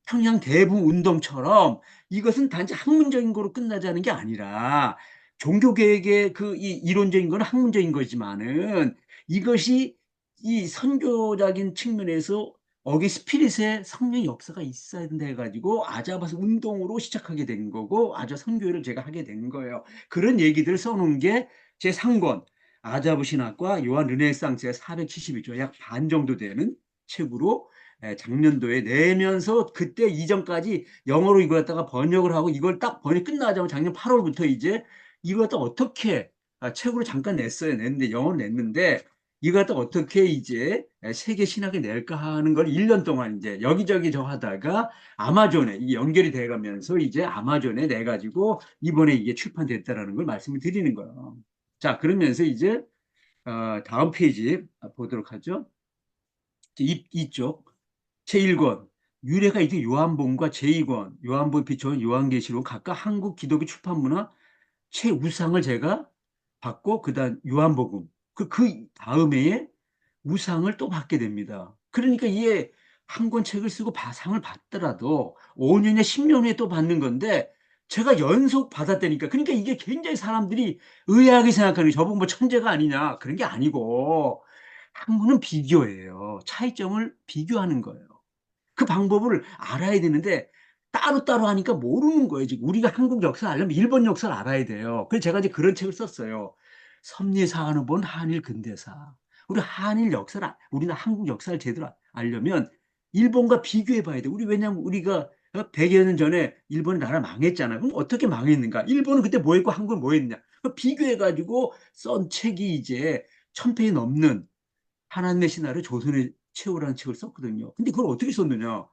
평양 대붕 운동처럼 이것은 단지 학문적인 거로 끝나지 않은 게 아니라 종교개혁의 그 이 이론적인 거는 학문적인 거지만은 이것이 이 선교적인 측면에서 어기 스피릿의 성령 역사가 있어야 된다 해가지고 아자바스 운동으로 시작하게 된 거고 아자 선교회를 제가 하게 된 거예요. 그런 얘기들을 써놓은 게 제 3권 아자부 신학과 요한 르네상스의 472조 약 반 정도 되는 책으로 작년도에 내면서 그때 이전까지 영어로 이걸 갖다가 번역을 하고 이걸 딱 번역 끝나자마자 작년 8월부터 이제 이걸 갖다 어떻게 책으로 잠깐 냈어요. 냈는데 영어로 냈는데 이걸 갖다 어떻게 이제 세계 신학에 낼까 하는 걸 1년 동안 이제 여기저기 저 하다가 아마존에 이게 연결이 돼 가면서 이제 아마존에 내 가지고 이번에 이게 출판됐다라는 걸 말씀을 드리는 거예요. 자, 그러면서 이제 다음 페이지 보도록 하죠. 이쪽 제1권 유래가 이제 요한복음과 제2권 요한복음 비춰온 요한계시록 각각 한국 기독교 출판문화 최우상을 제가 받고 그다음 요한복음 그 다음해에 우상을 또 받게 됩니다. 그러니까 이게 한 권 책을 쓰고 상을 받더라도 5년에 10년 후에 또 받는 건데 제가 연속 받았다니까. 그러니까 이게 굉장히 사람들이 의아하게 생각하는 게 저보고 뭐 천재가 아니냐 그런 게 아니고 학문은 비교예요. 차이점을 비교하는 거예요. 그 방법을 알아야 되는데 따로따로 하니까 모르는 거예요. 지금 우리가 한국 역사를 알려면 일본 역사를 알아야 돼요. 그래서 제가 이제 그런 책을 썼어요. 섭리사관을 본 한일 근대사. 우리 한일 역사를, 우리는 한국 역사를 제대로 알려면 일본과 비교해 봐야 돼. 왜냐하면 우리가 100여 년 전에 일본이 나라 망했잖아요. 그럼 어떻게 망했는가? 일본은 그때 뭐 했고 한국은 뭐 했냐? 비교해가지고 쓴 책이 이제 1000페이지 넘는 하나님의 신화를 조선에 채우라는 책을 썼거든요. 근데 그걸 어떻게 썼느냐?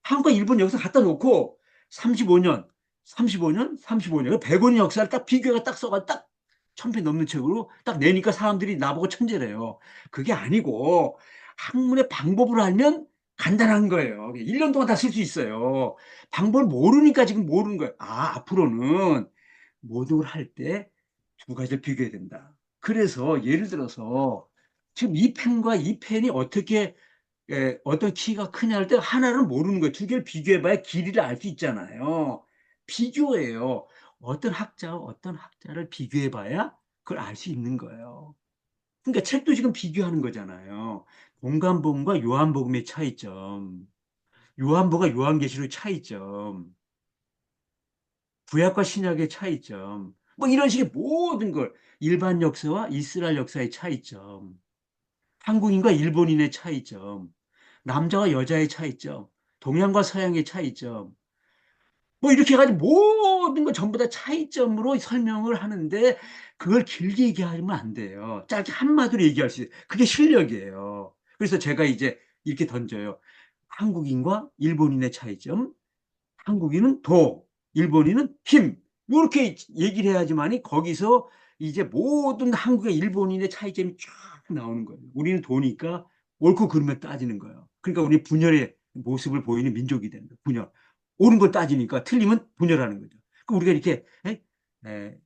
한국과 일본 역사 갖다 놓고 35년, 35년, 35년, 100원의 역사를 딱 비교가 딱 써가 딱 1000편 넘는 책으로 딱 내니까 사람들이 나보고 천재래요. 그게 아니고 학문의 방법을 알면 간단한 거예요. 1년 동안 다 쓸 수 있어요. 방법을 모르니까 지금 모르는 거예요. 앞으로는 모든 걸 할 때 두 가지를 비교해야 된다. 그래서 예를 들어서 지금 이 펜과 이 펜이 어떻게 어떤 키가 크냐 할 때 하나를 모르는 거예요. 두 개를 비교해봐야 길이를 알 수 있잖아요. 비교예요. 어떤 학자를 비교해봐야 그걸 알 수 있는 거예요. 그러니까 책도 지금 비교하는 거잖아요. 공간복음과 요한복음의 차이점, 요한복음과 요한계시록의 차이점, 구약과 신약의 차이점, 뭐 이런 식의 모든 걸 일반 역사와 이스라엘 역사의 차이점, 한국인과 일본인의 차이점, 남자와 여자의 차이점, 동양과 서양의 차이점, 뭐 이렇게 해가지고 모든 걸 전부 다 차이점으로 설명을 하는데 그걸 길게 얘기하면 안 돼요. 짧게 한마디로 얘기할 수 있어요. 그게 실력이에요. 그래서 제가 이제 이렇게 던져요. 한국인과 일본인의 차이점, 한국인은 도, 일본인은 힘. 이렇게 얘기를 해야지만이 거기서 이제 모든 한국의 일본인의 차이점이 쫙 나오는 거예요. 우리는 도니까 옳고 그름에 따지는 거예요. 그러니까 우리 분열의 모습을 보이는 민족이 되는 거예요. 분열. 옳은 걸 따지니까 틀리면 분열하는 거죠. 그 우리가 이렇게 에,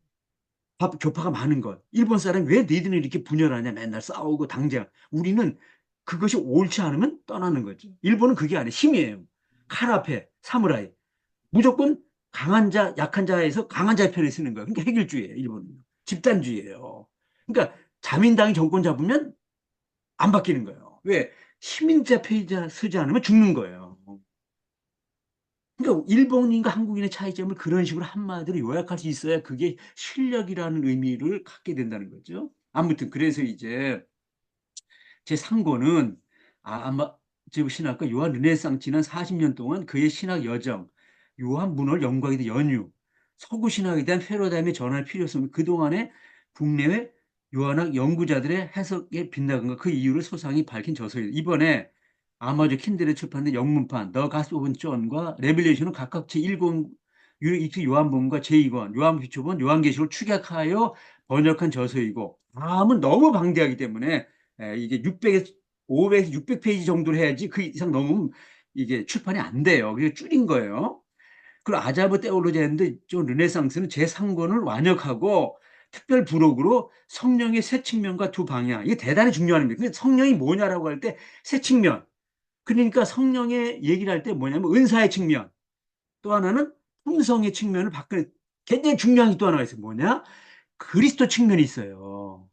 교파가 많은 것. 일본 사람이 왜 너희들은 이렇게 분열하냐? 맨날 싸우고 당장. 우리는 그것이 옳지 않으면 떠나는 거죠. 일본은 그게 아니에요. 힘이에요. 칼 앞에 사무라이. 무조건 강한 자, 약한 자에서 강한 자의 편에 쓰는 거예요. 그러니까 해결주의예요, 일본은. 집단주의예요. 그러니까 자민당이 정권 잡으면 안 바뀌는 거예요. 왜? 시민자 페이자 쓰지 않으면 죽는 거예요. 그러니까 일본인과 한국인의 차이점을 그런 식으로 한마디로 요약할 수 있어야 그게 실력이라는 의미를 갖게 된다는 거죠. 아무튼 그래서 이제 제 상고는 아마 제 신학과 요한 르네상스 지난 40년 동안 그의 신학 여정, 요한 문헌 연구하게 된 연유, 서구 신학에 대한 패러다임의 전환의 필요성, 그동안의 국내외 요한학 연구자들의 해석에 빗나간 것, 그 이유를 소상히 밝힌 저서예요. 이번에 아마존 킨들에 출판된 영문판 더 가스펠 오브 존과 레빌레이션은 각각 제1권 입수 요한복음과 제2권 요한기초본 요한계시록을 축약하여 번역한 저서이고 다음은 너무 방대하기 때문에 이게 600에서 500에서 600페이지 정도를 해야지 그 이상 넘으면 이게 출판이 안 돼요. 그래서 줄인 거예요. 그리고 아자브 테올로지아인데 좀 르네상스는 제3권을 완역하고 특별 부록으로 성령의 세 측면과 두 방향. 이게 대단히 중요한 겁니다. 근데 성령이 뭐냐라고 할 때 세 측면. 그러니까 성령의 얘기를 할 때 뭐냐면 은사의 측면. 또 하나는 품성의 측면을 바꾸는 굉장히 중요한 게 또 하나가 있어요. 뭐냐? 그리스도 측면이 있어요.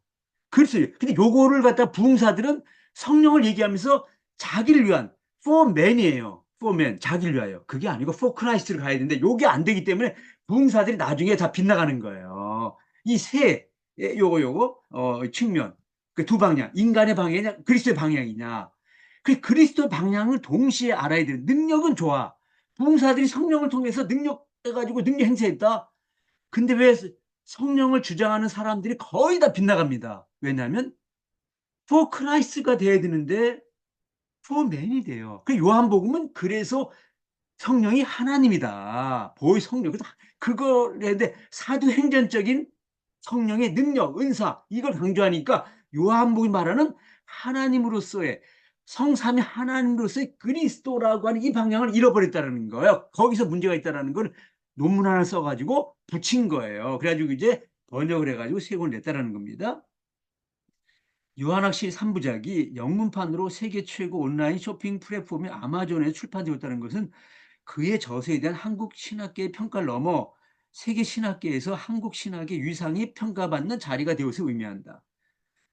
글쎄요. 근데 요거를 갖다 부흥사들은 성령을 얘기하면서 자기를 위한 for man이에요. for man. 자기를 위하여. 그게 아니고 for Christ를 가야 되는데 요게 안 되기 때문에 부흥사들이 나중에 다 빗나가는 거예요. 이 세, 요거, 측면. 그 두 방향. 인간의 방향이냐, 그리스도의 방향이냐. 그 그리스도의 방향을 동시에 알아야 되는 능력은 좋아. 부흥사들이 성령을 통해서 능력 해가지고 능력 행사했다. 근데 왜 성령을 주장하는 사람들이 거의 다 빗나갑니다. 왜냐하면 for Christ가 돼야 되는데 for man이 돼요. 그 요한복음은 그래서 성령이 하나님이다. 보이 성령. 그걸 했는데 사도행전적인 성령의 능력, 은사 이걸 강조하니까 요한복음이 말하는 하나님으로서의 성삼위 하나님으로서의 그리스도라고 하는 이 방향을 잃어버렸다는 거예요. 거기서 문제가 있다는 걸 논문 하나 써가지고 붙인 거예요. 그래가지고 이제 번역을 해가지고 세 권을 냈다는 겁니다. 요한학시 3부작이 영문판으로 세계 최고 온라인 쇼핑 플랫폼인 아마존에 출판되었다는 것은 그의 저서에 대한 한국 신학계의 평가를 넘어 세계 신학계에서 한국 학의 위상이 평가받는 자리가 되어서 의미한다.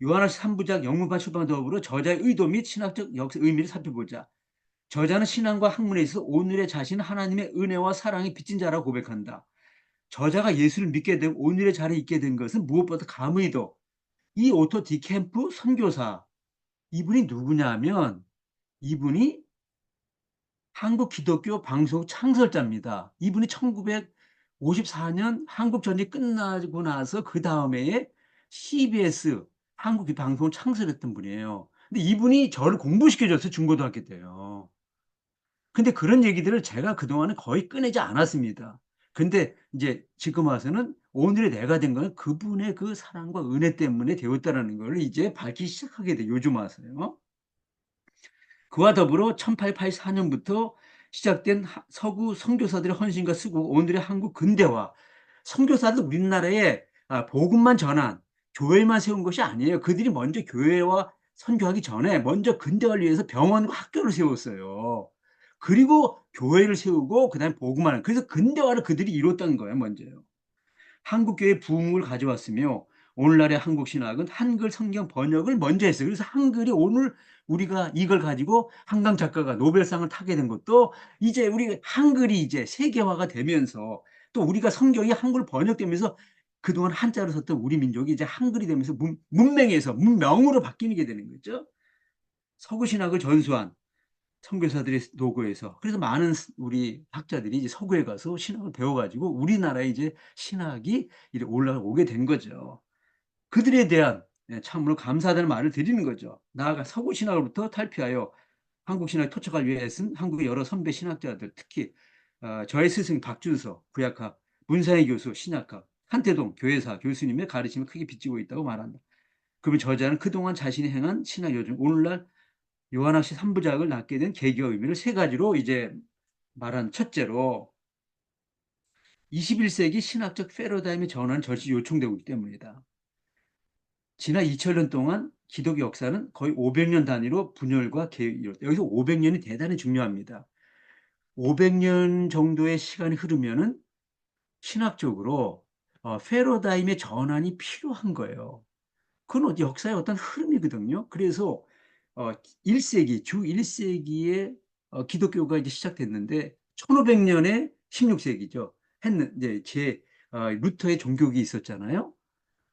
요한학시 3부작 영문판 출판과 더불어 저자의 의도 및 신학적 역사 의미를 살펴보자. 저자는 신앙과 학문에 있어서 오늘의 자신은 하나님의 은혜와 사랑이 빚진 자라고 고백한다. 저자가 예수를 믿게 되고 오늘의 자리에 있게 된 것은 무엇보다 감의도 이 오토 디캠프 선교사 이분이 누구냐면 이분이 한국 기독교 방송 창설자입니다. 이분이 1954년 한국 전쟁 끝나고 나서 그 다음에 CBS 한국 방송을 창설했던 분이에요. 근데 이분이 저를 공부시켜줬어요. 중고등학교 때요. 근데 그런 얘기들을 제가 그동안은 거의 꺼내지 않았습니다. 근데 이제 지금 와서는 오늘의 내가 된 거는 그분의 그 사랑과 은혜 때문에 되었다는 걸 이제 밝히기 시작하게 돼요. 요즘 와서요. 그와 더불어 1884년부터 시작된 서구 선교사들의 헌신과 수고, 오늘의 한국 근대화. 선교사들 우리나라에 복음만 전한 교회만 세운 것이 아니에요. 그들이 먼저 교회와 선교하기 전에 먼저 근대화를 위해서 병원과 학교를 세웠어요. 그리고 교회를 세우고 그다음에 복음하는. 그래서 근대화를 그들이 이뤘다는 거예요, 먼저요. 한국교회 부흥을 가져왔으며 오늘날의 한국 신학은 한글 성경 번역을 먼저 했어요. 그래서 한글이 오늘 우리가 이걸 가지고 한강 작가가 노벨상을 타게 된 것도 이제 우리 한글이 이제 세계화가 되면서 또 우리가 성경이 한글 번역되면서 그동안 한자로 썼던 우리 민족이 이제 한글이 되면서 문맹에서 문명으로 바뀌게 되는 거죠. 서구 신학을 전수한 선교사들의 노고에서 그래서 많은 우리 학자들이 이제 서구에 가서 신학을 배워가지고 우리나라에 이제 신학이 이렇게 올라오게 된 거죠. 그들에 대한 참으로 감사하다는 말을 드리는 거죠. 나아가 서구 신학으로부터 탈피하여 한국 신학에 토착할 위해 애쓴 한국의 여러 선배 신학자들, 특히 저의 스승 박준서 구약학, 문사희 교수 신약학, 한태동 교회사 교수님의 가르침을 크게 비추고 있다고 말한다. 그러면 저자는 그동안 자신이 행한 신학 요즘 오늘날 요한학시 3부작을 낳게 된 계기와 의미를 세 가지로 이제 말한. 첫째로 21세기 신학적 패러다임의 전환 절실히 요청되고 있기 때문이다. 지난 2000년 동안 기독 역사는 거의 500년 단위로 분열과 개혁이 이뤘다. 여기서 500년이 대단히 중요합니다. 500년 정도의 시간이 흐르면은 신학적으로 패러다임의 전환이 필요한 거예요. 그건 역사의 어떤 흐름이거든요. 그래서 1세기, 주 1세기에 기독교가 이제 시작됐는데 1500년에 16세기죠. 이제 루터의 종교기 있었잖아요.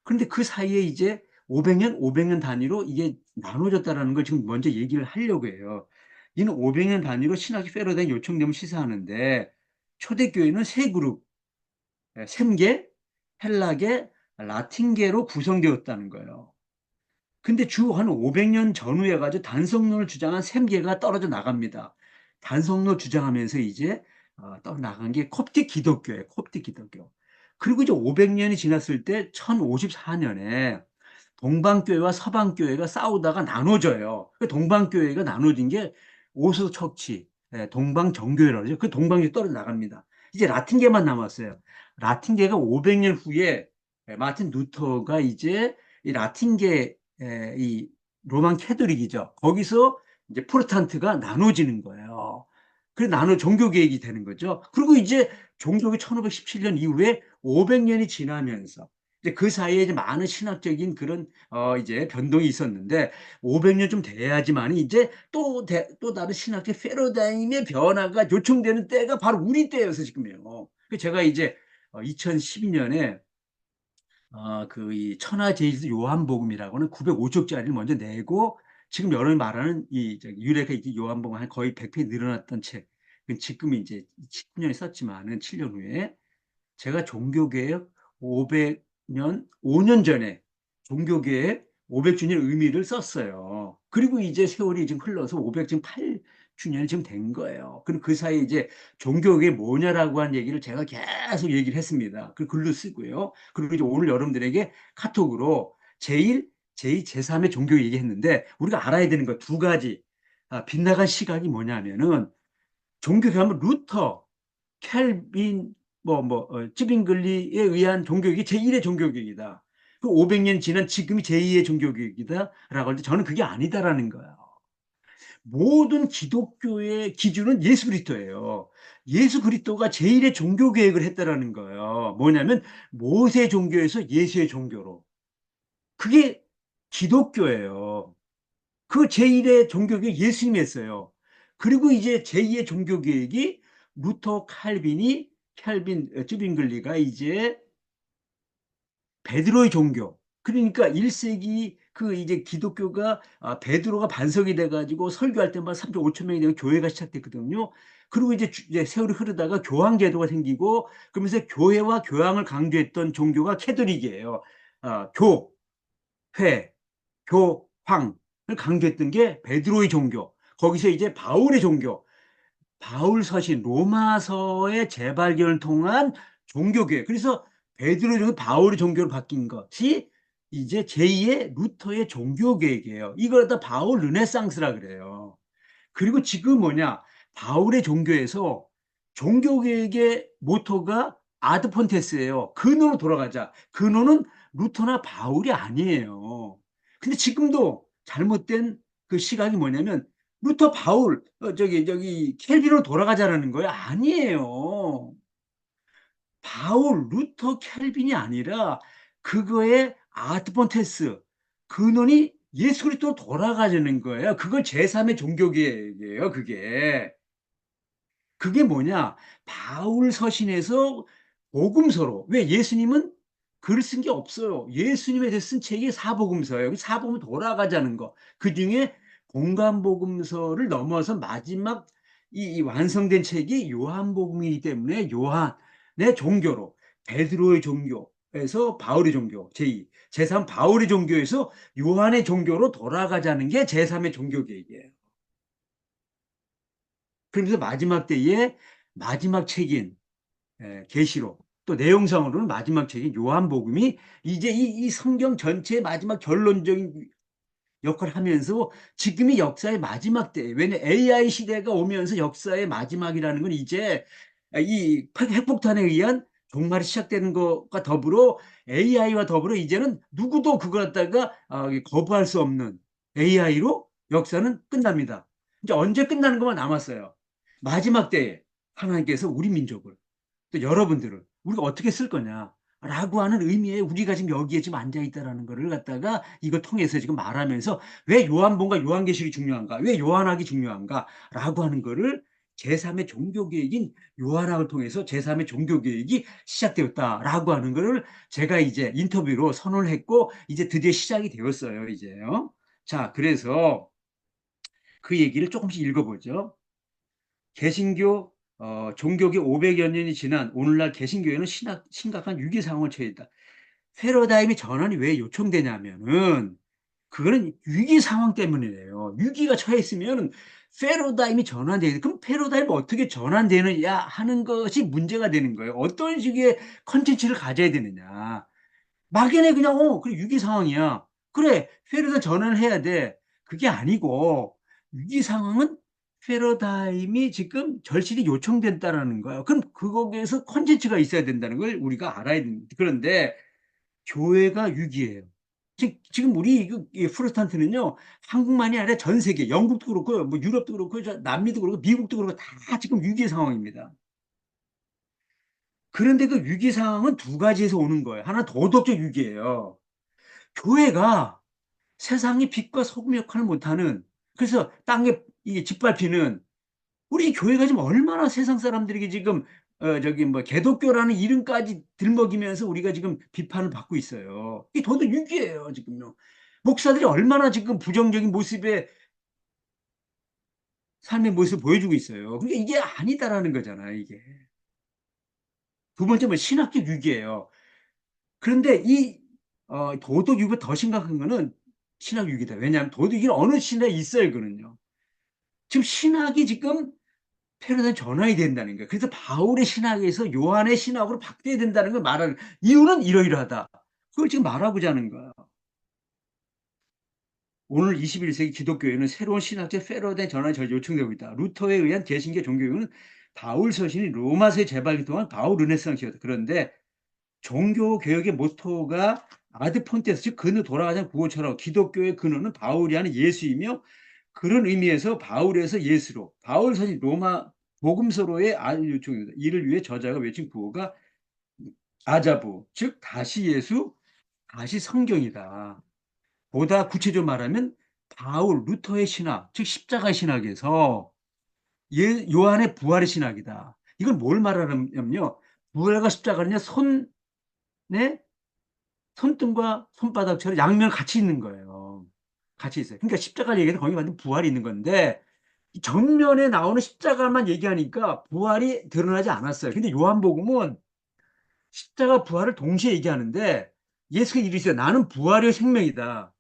그런데 그 사이에 이제 500년 단위로 이게 나눠졌다라는 걸 지금 먼저 얘기를 하려고 해요. 이는 500년 단위로 신학이 패러다임 요청됨을 시사하는데 초대교회는 세 그룹, 셈계, 헬라계, 라틴계로 구성되었다는 거예요. 근데 주 한 500년 전후에 가지고 단성론을 주장한 셈계가 떨어져 나갑니다. 단성론 주장하면서 이제 떠나간 게 콥틱 기독교예요. 콥틱 기독교. 그리고 이제 500년이 지났을 때 1054년에 동방교회와 서방교회가 싸우다가 나눠져요. 그 동방교회가 나눠진 게 오수 척치, 동방정교회라고 하죠. 그 동방교회 떨어져 나갑니다. 이제 라틴계만 남았어요. 라틴계가 500년 후에 마틴 루터가 이제 이 라틴계 이 로만 캐톨릭이죠. 거기서 이제 프로테스탄트가 나눠지는 거예요. 그래 나눠 종교 개혁이 되는 거죠. 그리고 이제 종교가 1517년 이후에 500년이 지나면서 이제 그 사이에 이제 많은 신학적인 그런 이제 변동이 있었는데 500년 좀 돼야지만 이제 또 다른 신학적 패러다임의 변화가 요청되는 때가 바로 우리 때여서 지금이에요. 제가 이제 2012년에 이 천하제일 요한복음이라고는 905쪽짜리를 먼저 내고 지금 여러분이 말하는 이 유래가 요한복음 한 거의 100회 늘어났던 책. 지금 이제 19년에 썼지만은 7년 후에 제가 종교개혁 500년, 5년 전에 종교개혁 500주년 의미를 썼어요. 그리고 이제 세월이 지금 흘러서 500, 지금 8주년이 지금 된 거예요. 그리고 그 사이에 이제 종교개혁이 뭐냐라고 한 얘기를 제가 계속 얘기를 했습니다. 그 글로 쓰고요. 그리고 이제 오늘 여러분들에게 카톡으로 제2, 제3의 종교 얘기했는데 우리가 알아야 되는 거 두 가지. 빗나간 시각이 뭐냐면은 종교개혁하면 루터, 켈빈 찌빙글리에 의한 종교개혁이 제1의 종교개혁이다. 그 500년 지난 지금이 제2의 종교개혁이다라고 할 때 저는 그게 아니다라는 거예요. 모든 기독교의 기준은 예수 그리스도예요. 예수 그리스도가 제1의 종교개혁을 했다라는 거예요. 뭐냐면 모세 종교에서 예수의 종교로. 그게 기독교예요. 그 제1의 종교개혁 예수님이 했어요. 그리고 이제 제2의 종교개혁이 루터 칼빈 쯔빙글리가 이제 베드로의 종교. 그러니까 1세기 그 이제 기독교가 베드로가 반석이 돼가지고 설교할 때마다 3조 5천 명이 되는 교회가 시작됐거든요. 그리고 이제 세월이 흐르다가 교황 제도가 생기고 그러면서 교회와 교황을 강조했던 종교가 캐톨릭이에요. 회, 교황을 강조했던 게 베드로의 종교. 거기서 이제 바울의 종교. 바울 서신 로마서의 재발견을 통한 종교개혁. 그래서 베드로 종교 바울의 종교로 바뀐 것이 이제 제2의 루터의 종교개혁이에요. 이걸 다 바울 르네상스라 그래요. 그리고 지금 뭐냐? 바울의 종교에서 종교개혁의 모토가 아드폰테스예요. 근원으로 돌아가자. 근원은 루터나 바울이 아니에요. 근데 지금도 잘못된 그 시각이 뭐냐면 루터, 바울, 저기 켈빈으로 돌아가자라는 거예요. 아니에요. 바울, 루터, 켈빈이 아니라 그거의 아드폰테스 근원이 예수 그리스도로 돌아가자는 거예요. 그걸 제3의 종교개혁이에요. 그게 뭐냐? 바울 서신에서 복음서로. 왜 예수님은 글 쓴 게 없어요. 예수님에 대해 쓴 책이 사복음서예요. 사복음 돌아가자는 거. 그 중에 공간복음서를 넘어서 마지막 이 완성된 책이 요한복음이기 때문에 요한의 종교로 베드로의 종교에서 바울의 종교 제2, 제3 바울의 종교에서 요한의 종교로 돌아가자는 게 제3의 종교 계획이에요. 그러면서 마지막 때에 마지막 책인 계시록 또 내용상으로는 마지막 책인 요한복음이 이제 이 성경 전체의 마지막 결론적인 역할을 하면서 지금이 역사의 마지막 때 왜냐 AI 시대가 오면서 역사의 마지막이라는 건 이제 이 핵폭탄에 의한 종말이 시작되는 것과 더불어 AI와 더불어 이제는 누구도 그거 갖다가 거부할 수 없는 AI로 역사는 끝납니다. 이제 언제 끝나는 것만 남았어요. 마지막 때에 하나님께서 우리 민족을 또 여러분들을 우리가 어떻게 쓸 거냐라고 하는 의미에 우리가 지금 여기에 지금 앉아 있다라는 거를 갖다가 이걸 통해서 지금 말하면서 왜 요한복음과 요한계시록이 중요한가, 왜 요한학이 중요한가라고 하는 거를 제3의 종교개혁인 요한학을 통해서 제3의 종교개혁이 시작되었다라고 하는 거를 제가 이제 인터뷰로 선언을 했고 이제 드디어 시작이 되었어요, 이제요. 자, 그래서 그 얘기를 조금씩 읽어보죠. 개신교 종교계 500여 년이 지난 오늘날 개신교회는 심각한 위기 상황을 처해 있다. 패러다임의 전환이 왜 요청되냐면은 그거는 위기 상황 때문이에요. 위기가 처해 있으면 패러다임이 전환돼야 돼. 그럼 패러다임이 어떻게 전환되느냐 하는 것이 문제가 되는 거예요. 어떤 식의 컨텐츠를 가져야 되느냐. 막연히 그냥 그래 위기 상황이야. 그래 패러다임 전환을 해야 돼. 그게 아니고 위기 상황은 패러다임이 지금 절실히 요청된다라는 거예요. 그럼 그거에서 콘텐츠가 있어야 된다는 걸 우리가 알아야 됩니다. 그런데 교회가 위기예요. 지금 우리 이 프로테스탄트는요 한국만이 아니라 전 세계 영국도 그렇고 뭐 유럽도 그렇고 남미도 그렇고 미국도 그렇고 다 지금 위기 상황입니다. 그런데 그 위기 상황은 두 가지에서 오는 거예요. 하나 도덕적 위기예요. 교회가 세상이 빛과 소금 역할을 못하는 그래서 땅에 이 짓밟히는 우리 교회가 지금 얼마나 세상 사람들에게 지금 저기 뭐 개독교라는 이름까지 들먹이면서 우리가 지금 비판을 받고 있어요. 이 도덕 위기예요 지금요. 목사들이 얼마나 지금 부정적인 모습의 삶의 모습을 보여주고 있어요. 그러니까 이게 아니다라는 거잖아요. 이게 두 번째 뭐 신학적 위기예요. 그런데 이 도덕 위기가 더 심각한 거는 신학 위기다. 왜냐하면 도덕 위기는 어느 시대에 있어요. 그는요. 지금 신학이 지금 패러다임 전환이 된다는 거예요. 그래서 바울의 신학에서 요한의 신학으로 바뀌어야 된다는 걸 말하는 이유는 이러이러하다. 그걸 지금 말하고자 하는 거야. 오늘 21세기 기독교회는 새로운 신학적 패러다임 전환이 요청되고 있다. 루터에 의한 개신교 종교교육은 바울 서신이 로마서의 재발기 동안 바울 르네상스였다. 그런데 종교 개혁의 모토가 아드폰테스 즉 근으로 돌아가자는 구호처럼 기독교의 근원은 바울이 하는 예수이며 그런 의미에서 바울에서 예수로 바울 서신 로마 복음서로의 요청입니다. 이를 위해 저자가 외친 구호가 아자부 즉 다시 예수 다시 성경이다. 보다 구체적으로 말하면 바울 루터의 신학 즉 십자가 신학에서 요한의 부활의 신학이다. 이걸 뭘 말하냐면요. 부활과 십자가는요 손에 손등과 손바닥처럼 양면 같이 있는 거예요. 같이 있어요. 그러니까 십자가 얘기는 거기 완전 부활이 있는 건데 정면에 나오는 십자가만 얘기하니까 부활이 드러나지 않았어요. 근데 요한복음은 십자가 부활을 동시에 얘기하는데 예수가 이르시되 나는 부활의 생명이다.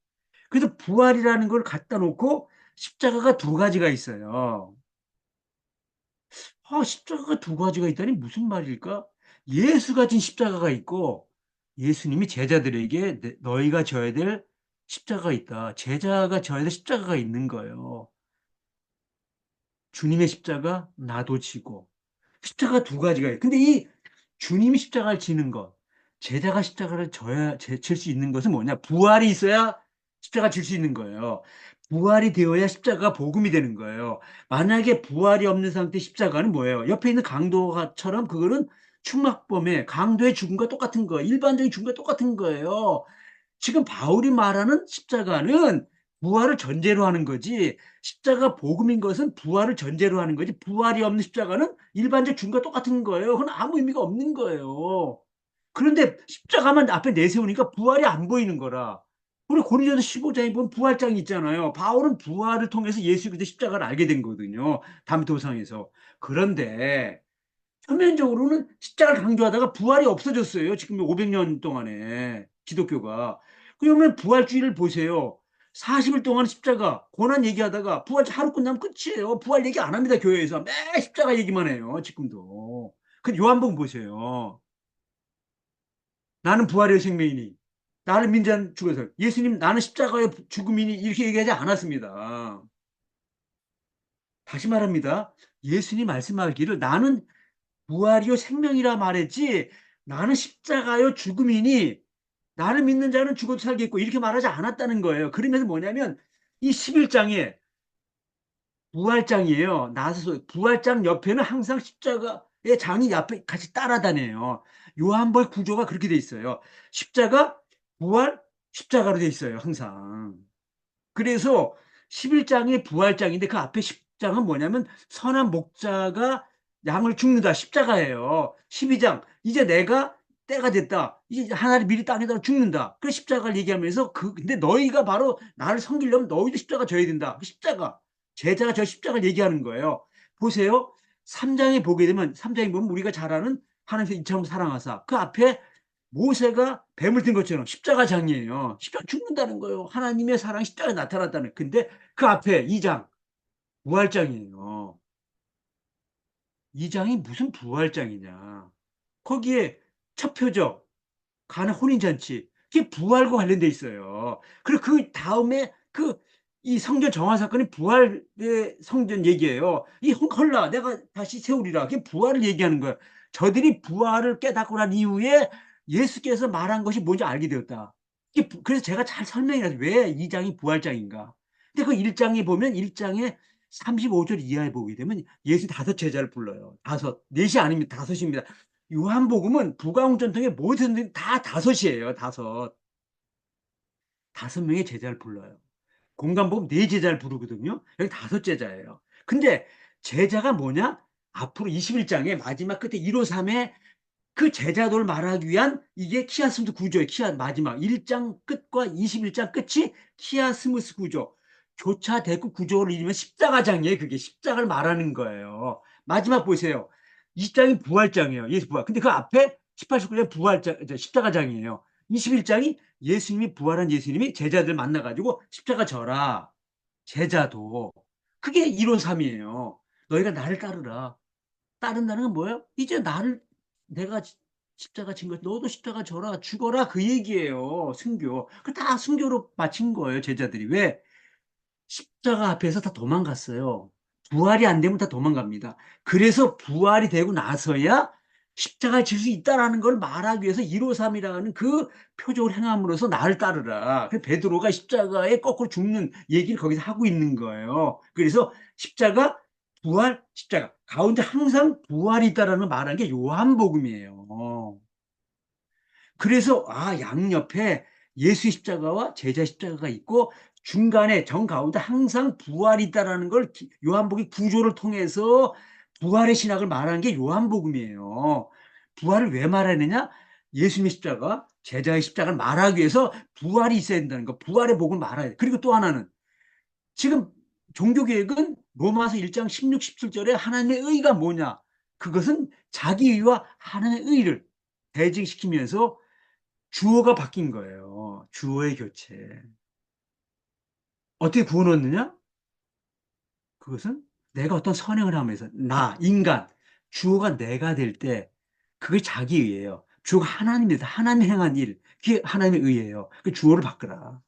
그래서 부활이라는 걸 갖다 놓고 십자가가 두 가지가 있어요. 십자가가 두 가지가 있다니 무슨 말일까? 예수가 진 십자가가 있고 예수님이 제자들에게 너희가 져야 될 십자가가 있다. 제자가 져야 될 십자가가 있는 거예요. 주님의 십자가 나도 지고 십자가 두 가지가 있어요. 근데 이 주님이 십자가를 지는 것, 제자가 십자가를 질 수 있는 것은 뭐냐? 부활이 있어야 십자가 질 수 있는 거예요. 부활이 되어야 십자가가 복음이 되는 거예요. 만약에 부활이 없는 상태 십자가는 뭐예요? 옆에 있는 강도처럼 그거는 충막범의 강도의 죽음과 똑같은 거예요. 일반적인 죽음과 똑같은 거예요. 지금 바울이 말하는 십자가는 부활을 전제로 하는 거지. 십자가 복음인 것은 부활을 전제로 하는 거지. 부활이 없는 십자가는 일반적 죽음과 똑같은 거예요. 그건 아무 의미가 없는 거예요. 그런데 십자가만 앞에 내세우니까 부활이 안 보이는 거라. 우리 고린도서 15장에 보면 부활장이 있잖아요. 바울은 부활을 통해서 예수 그리스도 십자가를 알게 된 거거든요. 담도상에서. 그런데 표면적으로는 십자가를 강조하다가 부활이 없어졌어요. 지금 500년 동안에 기독교가. 그러면 부활주의를 보세요. 40일 동안 십자가 고난 얘기하다가 부활 하루 끝나면 끝이에요. 부활 얘기 안 합니다. 교회에서 매 십자가 얘기만 해요. 지금도. 그 요한복음 보세요. 나는 부활의 생명이니 나를 민자는 죽어서 예수님 나는 십자가의 죽음이니 이렇게 얘기하지 않았습니다. 다시 말합니다. 예수님 말씀하기를 나는 부활이요 생명이라 말했지 나는 십자가요 죽음이니 나를 믿는 자는 죽어도 살겠고 이렇게 말하지 않았다는 거예요. 그러면서 뭐냐면 이 11장에 부활장이에요. 나서 부활장 옆에는 항상 십자가의 장이 옆에 같이 따라다녀요. 요한복 구조가 그렇게 돼 있어요. 십자가, 부활, 십자가로 돼 있어요. 항상. 그래서 11장이 부활장인데 그 앞에 10장은 뭐냐면 선한 목자가 양을 죽는다. 십자가예요. 12장 이제 내가 때가 됐다. 이제 하나를 미리 땅에다가 죽는다. 그 십자가를 얘기하면서 근데 너희가 바로 나를 섬기려면 너희도 십자가 져야 된다. 그 십자가. 제자가 저 십자가를 얘기하는 거예요. 보세요. 3장에 보게 되면 3장에 보면 우리가 잘 아는 하나님께서 이처럼 사랑하사 그 앞에 모세가 뱀을 든 것처럼 십자가장이에요. 십자가 죽는다는 거예요. 하나님의 사랑이 십자가에 나타났다는. 근데 그 앞에 2장 부활장이에요. 2장이 무슨 부활장이냐. 거기에 첫 표적 가나 혼인잔치 그게 부활과 관련돼 있어요. 그리고 그 다음에 이 성전 정화 사건이 부활의 성전 얘기예요. 이 헐라 내가 다시 세우리라 그게 부활을 얘기하는 거예요. 저들이 부활을 깨닫고 난 이후에 예수께서 말한 것이 뭔지 알게 되었다. 그래서 제가 잘 설명해서 왜 2장이 부활장인가. 근데 그 1장에 보면 1장에 35절 이하에 보게 되면 예수 다섯 제자를 불러요. 다섯. 넷이 아닙니다. 다섯입니다. 요한복음은 부가응전통의 모든 다 다섯이에요. 다섯. 다섯 명의 제자를 불러요. 공간복음 네 제자를 부르거든요. 여기 다섯 제자예요. 근데 제자가 뭐냐? 앞으로 21장의 마지막 끝에 153에 그 제자도를 말하기 위한 이게 키아스무스 구조예요. 마지막 1장 끝과 21장 끝이 키아스무스 구조. 교차대구 구조를 이루면 십자가장이에요. 그게 십자가를 말하는 거예요. 마지막 보세요. 20장이 부활장이에요. 예수 부활. 근데 그 앞에 18, 19장 부활장, 십자가장이에요. 21장이 예수님이 부활한 예수님이 제자들 만나가지고 십자가 져라. 제자도. 그게 153이에요. 너희가 나를 따르라. 따른다는 건 뭐예요? 이제 내가 십자가 진 것, 너도 십자가 져라, 죽어라, 그 얘기예요. 순교. 그 다 순교로 마친 거예요, 제자들이. 왜? 십자가 앞에서 다 도망갔어요. 부활이 안 되면 다 도망갑니다. 그래서 부활이 되고 나서야 십자가를 질 수 있다라는 걸 말하기 위해서 153이라는 그 표적을 행함으로써 나를 따르라. 그 베드로가 십자가에 거꾸로 죽는 얘기를 거기서 하고 있는 거예요. 그래서 십자가, 부활, 십자가. 가운데 항상 부활이 있다라는 걸 말하는 게 요한복음이에요. 그래서 양옆에 예수의 십자가와 제자 십자가가 있고 중간에 정 가운데 항상 부활이 있다라는 걸 요한복음 구조를 통해서 부활의 신학을 말하는 게 요한복음이에요. 부활을 왜 말하느냐? 예수님의 십자가, 제자의 십자가를 말하기 위해서 부활이 있어야 된다는 거. 부활의 복음을 말해야 돼. 그리고 또 하나는 지금 종교개혁은 로마서 1장 16, 17절에 하나님의 의가 뭐냐? 그것은 자기 의와 하나님의 의를 대직시키면서 주어가 바뀐 거예요. 주어의 교체. 어떻게 구원 얻느냐? 그것은 내가 어떤 선행을 하면서 인간, 주어가 내가 될 때 그게 자기 의예요. 주어가 하나님이다. 하나님 행한 일. 그게 하나님의 의예요. 그 주어를 바꾸라.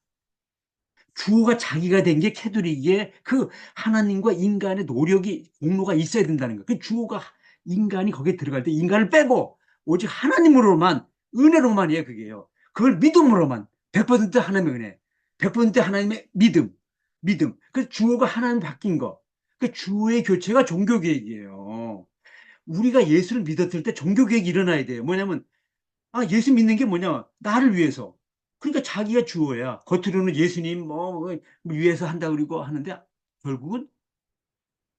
주어가 자기가 된 게 캐톨릭의 그 하나님과 인간의 노력이 공로가 있어야 된다는 거예요. 그 주어가 인간이 거기에 들어갈 때 인간을 빼고 오직 하나님으로만, 은혜로만이에요, 그게요. 그걸 믿음으로만. 100% 하나님의 은혜. 100% 하나님의 믿음. 그 주어가 하나님 바뀐 거. 그 주어의 교체가 종교개혁이에요. 우리가 예수를 믿었을 때 종교개혁이 일어나야 돼요. 뭐냐면, 예수 믿는 게 뭐냐? 나를 위해서. 그러니까 자기가 주어야. 겉으로는 예수님 위해서 한다 그러고 하는데 결국은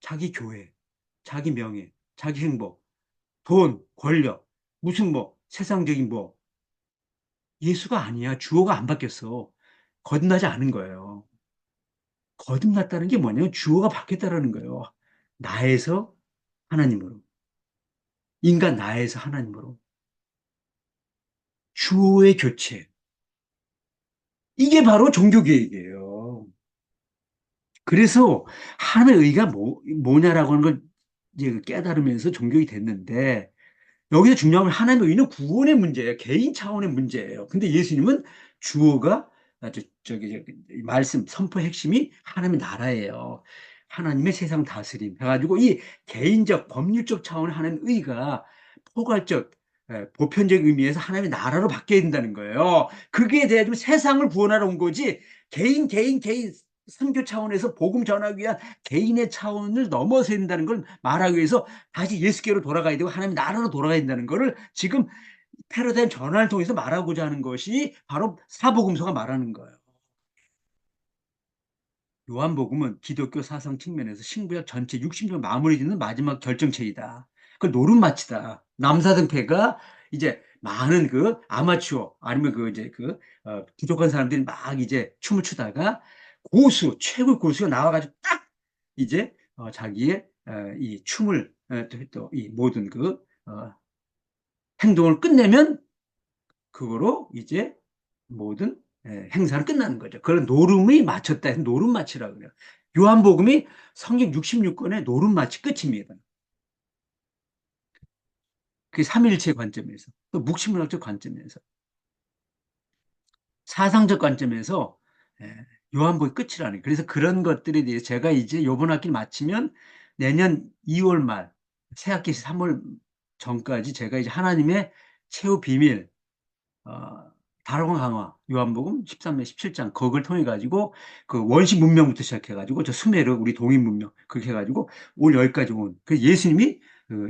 자기 교회, 자기 명예, 자기 행복, 돈, 권력, 무슨 세상적인 예수가 아니야. 주어가 안 바뀌었어. 거듭나지 않은 거예요. 거듭났다는 게 뭐냐면 주어가 바뀌었다는 거예요. 나에서 하나님으로. 인간 나에서 하나님으로. 주어의 교체. 이게 바로 종교개혁이에요. 그래서 하나님의 의가 뭐냐라고 하는 걸 이제 깨달으면서 종교가 됐는데 여기서 중요한 건 하나님의 의는 구원의 문제예요. 개인 차원의 문제예요. 근데 예수님은 주어가 말씀 선포 핵심이 하나님의 나라예요. 하나님의 세상 다스림 해가지고 이 개인적 법률적 차원의 하나님의 의가 포괄적 보편적 의미에서 하나님의 나라로 바뀌어야 된다는 거예요. 그게 돼야 좀 세상을 구원하러 온 거지 개인 선교 차원에서 복음 전하기 위한 개인의 차원을 넘어서야 된다는 걸 말하기 위해서 다시 예수께로 돌아가야 되고 하나님 나라로 돌아가야 된다는 것을 지금 패러다임 전환을 통해서 말하고자 하는 것이 바로 사복음서가 말하는 거예요. 요한복음은 기독교 사상 측면에서 신구약 전체 60년 마무리 짓는 마지막 결정체이다. 그 노름마치다. 남사등패가 이제 많은 그 아마추어 아니면 부족한 사람들이 막 이제 춤을 추다가 최고 고수가 나와가지고 딱 이제 자기의 이 춤을 또 이 모든 행동을 끝내면 그거로 이제 모든 행사는 끝나는 거죠. 그걸 노름이 마쳤다 해서 노름 마치라고 그래요. 요한복음이 성경 66권의 노름 마치 끝입니다. 그 삼위일체 관점에서 또 묵시문학적 관점에서 사상적 관점에서 요한복음이 끝이라는 거예요. 그래서 그런 것들에 대해서 제가 이제 요번 학기 마치면 내년 2월 말 새학기 3월 전까지 제가 이제 하나님의 최후 비밀 어, 다락원 강화, 요한복음 13장, 17장, 그걸 통해 가지고 그 원시 문명부터 시작해 가지고 저 수메르, 우리 동인 문명 그렇게 해 가지고 올 여기까지 온 그 예수님이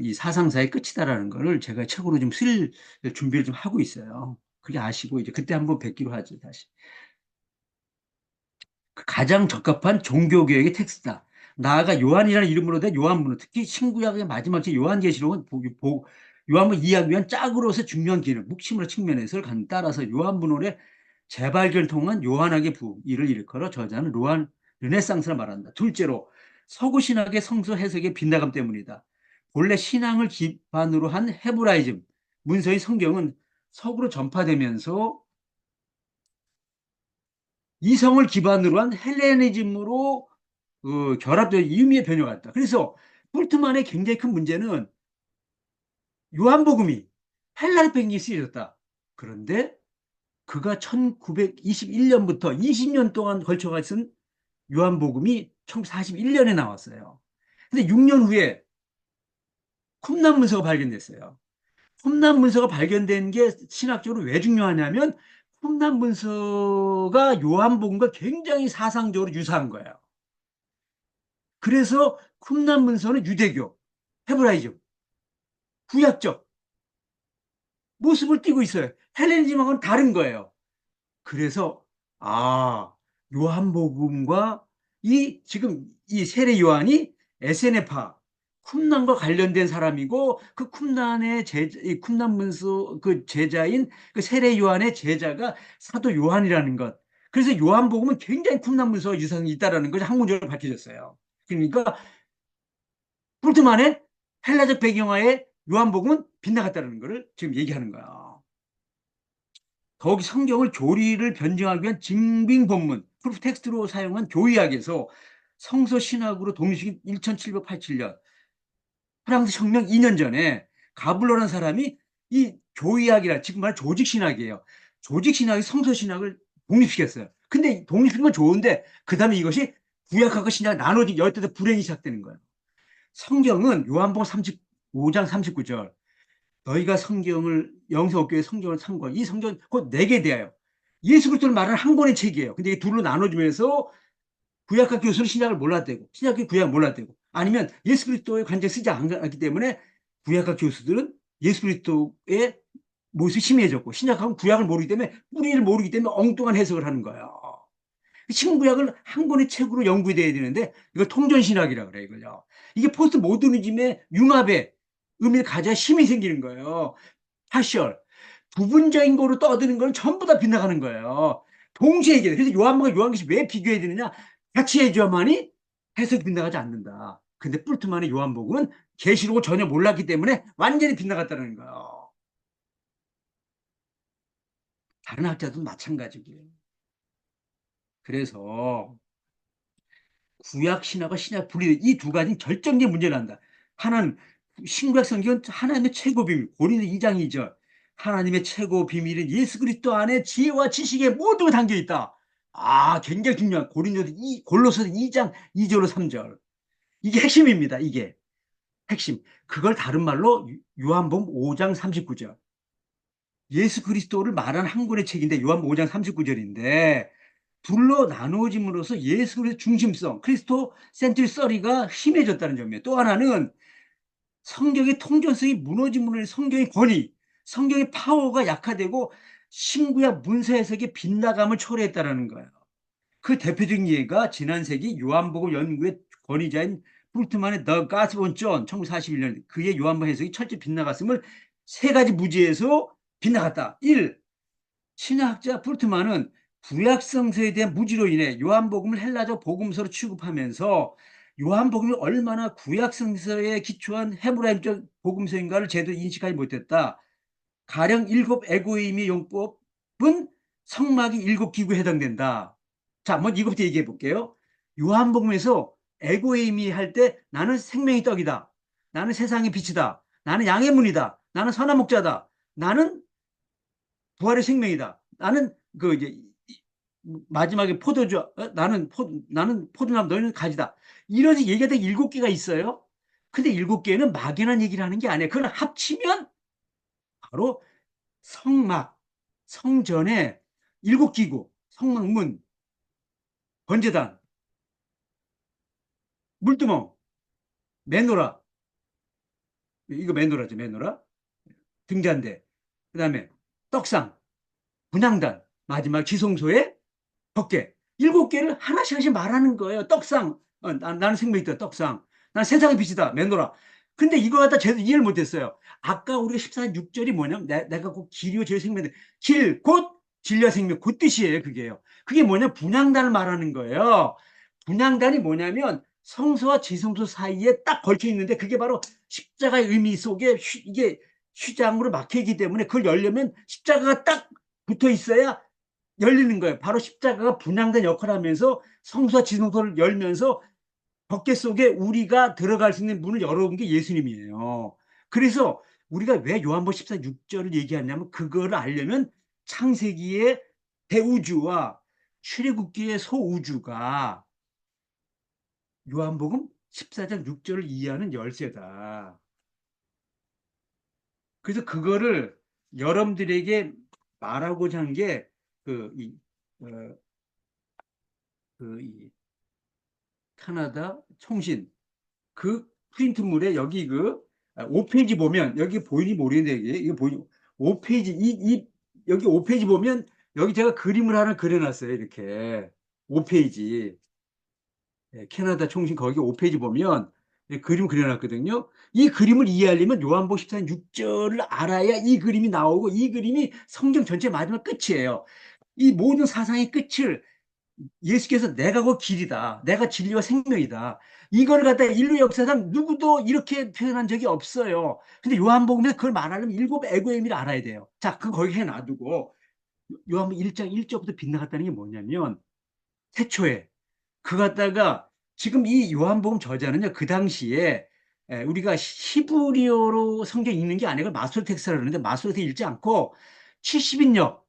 이 사상사의 끝이다라는 거를 제가 책으로 좀 쓸 준비를 좀 하고 있어요. 그게 아시고 이제 그때 한번 뵙기로 하죠, 다시. 그 가장 적합한 종교개혁의 텍스트다. 나아가 요한이라는 이름으로 된 요한문은 특히 신구약의 마지막 제 요한계시록은 요한문 이해하기 위한 짝으로서 중요한 기능, 묵시물의 측면에서 따라서 요한문헌의 재발견을 통한 요한학의 이를 일컬어 저자는 르네상스라 말한다. 둘째로 서구 신학의 성서 해석의 빗나감 때문이다. 본래 신앙을 기반으로 한 헤브라이즘 문서의 성경은 서구로 전파되면서 이성을 기반으로 한 헬레니즘으로 결합된 의미의 변화가 있다. 그래서 폴트만의 굉장히 큰 문제는 요한복음이 헬라어 백이 쓰여졌다. 그런데 그가 1921년부터 20년 동안 걸쳐가 쓴 요한복음이 1941년에 나왔어요. 근데 6년 후에 쿰란 문서가 발견됐어요. 쿰란 문서가 발견된 게 신학적으로 왜 중요하냐면 쿰란 문서가 요한복음과 굉장히 사상적으로 유사한 거예요. 그래서 쿰란 문서는 유대교, 헤브라이즘, 구약적 모습을 띠고 있어요. 헬레니즘하고는 다른 거예요. 그래서 요한복음과 지금 이 세례 요한이 SNF파 쿰란과 관련된 사람이고 그 쿰란의 이 쿰란 문서 그 제자인 그 세례 요한의 제자가 사도 요한이라는 것. 그래서 요한복음은 굉장히 쿰란 문서와 유사성이 있다라는 것이 학문적으로 밝혀졌어요. 그러니까 폴트만의 헬라적 배경화에 요한복음은 빗나갔다는 것을 지금 얘기하는 거야. 더욱이 성경을 교리를 변증하기 위한 증빙 본문, 프루프 텍스트로 사용한 교의학에서 성서 신학으로 독립시킨 1787년 프랑스 혁명 2년 전에 가블로라는 사람이 이 교의학이라 지금 말 조직 신학이에요. 조직 신학이 성서 신학을 독립시켰어요. 근데 독립시킨 건 좋은데 그 다음에 이것이 구약하고 신약 나눠진 여기서 불행이 시작되는 거예요. 성경은 요한복음 35장 39절 너희가 성경을 영성교회 성경을 참고 이 성경 곧 내게 대하여 예수 그리스도를 말하는 한 권의 책이에요. 근데 이게 둘로 나눠주면서 구약과 교수는 신약을 몰랐대고 신약이 구약을 몰랐대고 아니면 예수 그리스도의 관계 쓰지 않았기 때문에 구약과 교수들은 예수 그리스도의 모습이 심해졌고 신약하고 구약을 모르기 때문에 뿌리를 모르기 때문에 엉뚱한 해석을 하는 거예요. 신구약을 한 권의 책으로 연구돼야 되는데 이걸 통전신학이라고 그래요. 이걸요. 이게 포스트 모더니즘의 융합의 의미를 가져야 힘이 생기는 거예요. 파셜 부분적인 거로 떠드는 건 전부 다 빗나가는 거예요. 동시에 얘기해요. 그래서 요한복음 요한계시 왜 비교해야 되느냐? 같이 해줘야만이 해석이 빗나가지 않는다. 근데 뿔트만의 요한복음은 계시록을 전혀 몰랐기 때문에 완전히 빗나갔다는 거예요. 다른 학자도 마찬가지고요. 그래서 구약 신학과 신약 분리 이 두 가지는 결정적인 문제를 한다. 하나는 신구약 성경은 하나님의 최고 비밀 고린도 2장 2절 하나님의 최고 비밀은 예수 그리스도 안에 지혜와 지식에 모두가 담겨 있다. 아 굉장히 중요한 골로새서 2장 2절로 3절 이게 핵심입니다. 이게 핵심. 그걸 다른 말로 요한복음 5장 39절 예수 그리스도를 말한 한 권의 책인데 요한복음 5장 39절인데 둘로 나누어짐으로써 예수의 중심성, 크리스토 센트리가 심해졌다는 점이에요. 또 하나는 성경의 통전성이 무너짐으로 인해 성경의 권위, 성경의 파워가 약화되고 신구약 문서 해석의 빗나감을 초래했다는 거예요. 그 대표적인 예가 지난 세기 요한복음 연구의 권위자인 풀트만의 The Gospel of John 1941년 그의 요한복음 해석이 철저히 빗나갔음을 세 가지 무지에서 빗나갔다. 1. 신학자 풀트만은 구약성서에 대한 무지로 인해 요한복음을 헬라적 복음서로 취급하면서 요한복음이 얼마나 구약성서에 기초한 헤브라임적 복음서인가를 제대로 인식하지 못했다. 가령 일곱 에고임의 용법은 성막이 일곱 기구에 해당된다. 자, 한번 이것부터 얘기해 볼게요. 요한복음에서 에고이미 할 때 나는 생명의 떡이다. 나는 세상의 빛이다. 나는 양의 문이다. 나는 선한 목자다. 나는 부활의 생명이다. 나는 그 이제 마지막에 포도주 나는 포도나무 너희는 가지다. 이런 얘기가 다 일곱 개가 있어요. 근데 일곱 개는 막연한 얘기를 하는 게 아니에요. 그걸 합치면 바로 성막, 성전의 일곱 기구, 성막문, 번제단, 물두멍, 메노라, 이거 메노라죠, 메노라, 등잔대, 그 다음에 떡상, 분향단, 마지막 지성소의 덕계. 일곱 개를 하나씩 하나씩 말하는 거예요. 떡상, 나는 생명이 있다, 떡상. 난 세상의 빛이다, 메노라. 근데 이거 갖다 제대로 이해를 못했어요. 아까 우리가 14장 6절이 뭐냐면 내가 곧 길이요 제일 생명인데 길, 곧 진리와 생명, 그 뜻이에요. 그게 뭐냐 분향단을 말하는 거예요. 분향단이 뭐냐면 성소와 지성소 사이에 딱 걸쳐 있는데 그게 바로 십자가의 의미 속에 이게 휘장으로 막혀 있기 때문에 그걸 열려면 십자가가 딱 붙어 있어야 열리는 거예요. 바로 십자가가 분향된 역할을 하면서 성소와 지성소를 열면서 덮개 속에 우리가 들어갈 수 있는 문을 열어온 게 예수님이에요. 그래서 우리가 왜 요한복음 14, 6절을 얘기하냐면 그거를 알려면 창세기의 대우주와 출애굽기의 소우주가 요한복음 14장 6절을 이해하는 열쇠다. 그래서 그거를 여러분들에게 말하고자 한 게 그, 이, 어, 이 캐나다 총신 그 프린트물에 여기 5페이지 보면 여기 보이니 모르겠는데 이게 보이 5페이지 여기 5페이지 보면 여기 제가 그림을 하나 그려놨어요. 이렇게 5페이지 캐나다 총신 거기 5페이지 보면 그림 그려놨거든요. 이 그림을 이해하려면 요한복음 14장 6절을 알아야 이 그림이 나오고 이 그림이 성경 전체 마지막 끝이에요. 이 모든 사상의 끝을 예수께서 내가 그 길이다. 내가 진리와 생명이다. 이걸 갖다 인류 역사상 누구도 이렇게 표현한 적이 없어요. 근데 요한복음에서 그걸 말하려면 일곱 에고의 의미를 알아야 돼요. 자, 그거 거기 해놔두고 요한복음 1장 1절부터 빗나갔다는 게 뭐냐면 태초에 그 갖다가 지금 이 요한복음 저자는요. 그 당시에 우리가 히브리어로 성경 읽는 게 아니고 마소레 텍스트라고 그러는데 마소레 텍스트 읽지 않고 70인역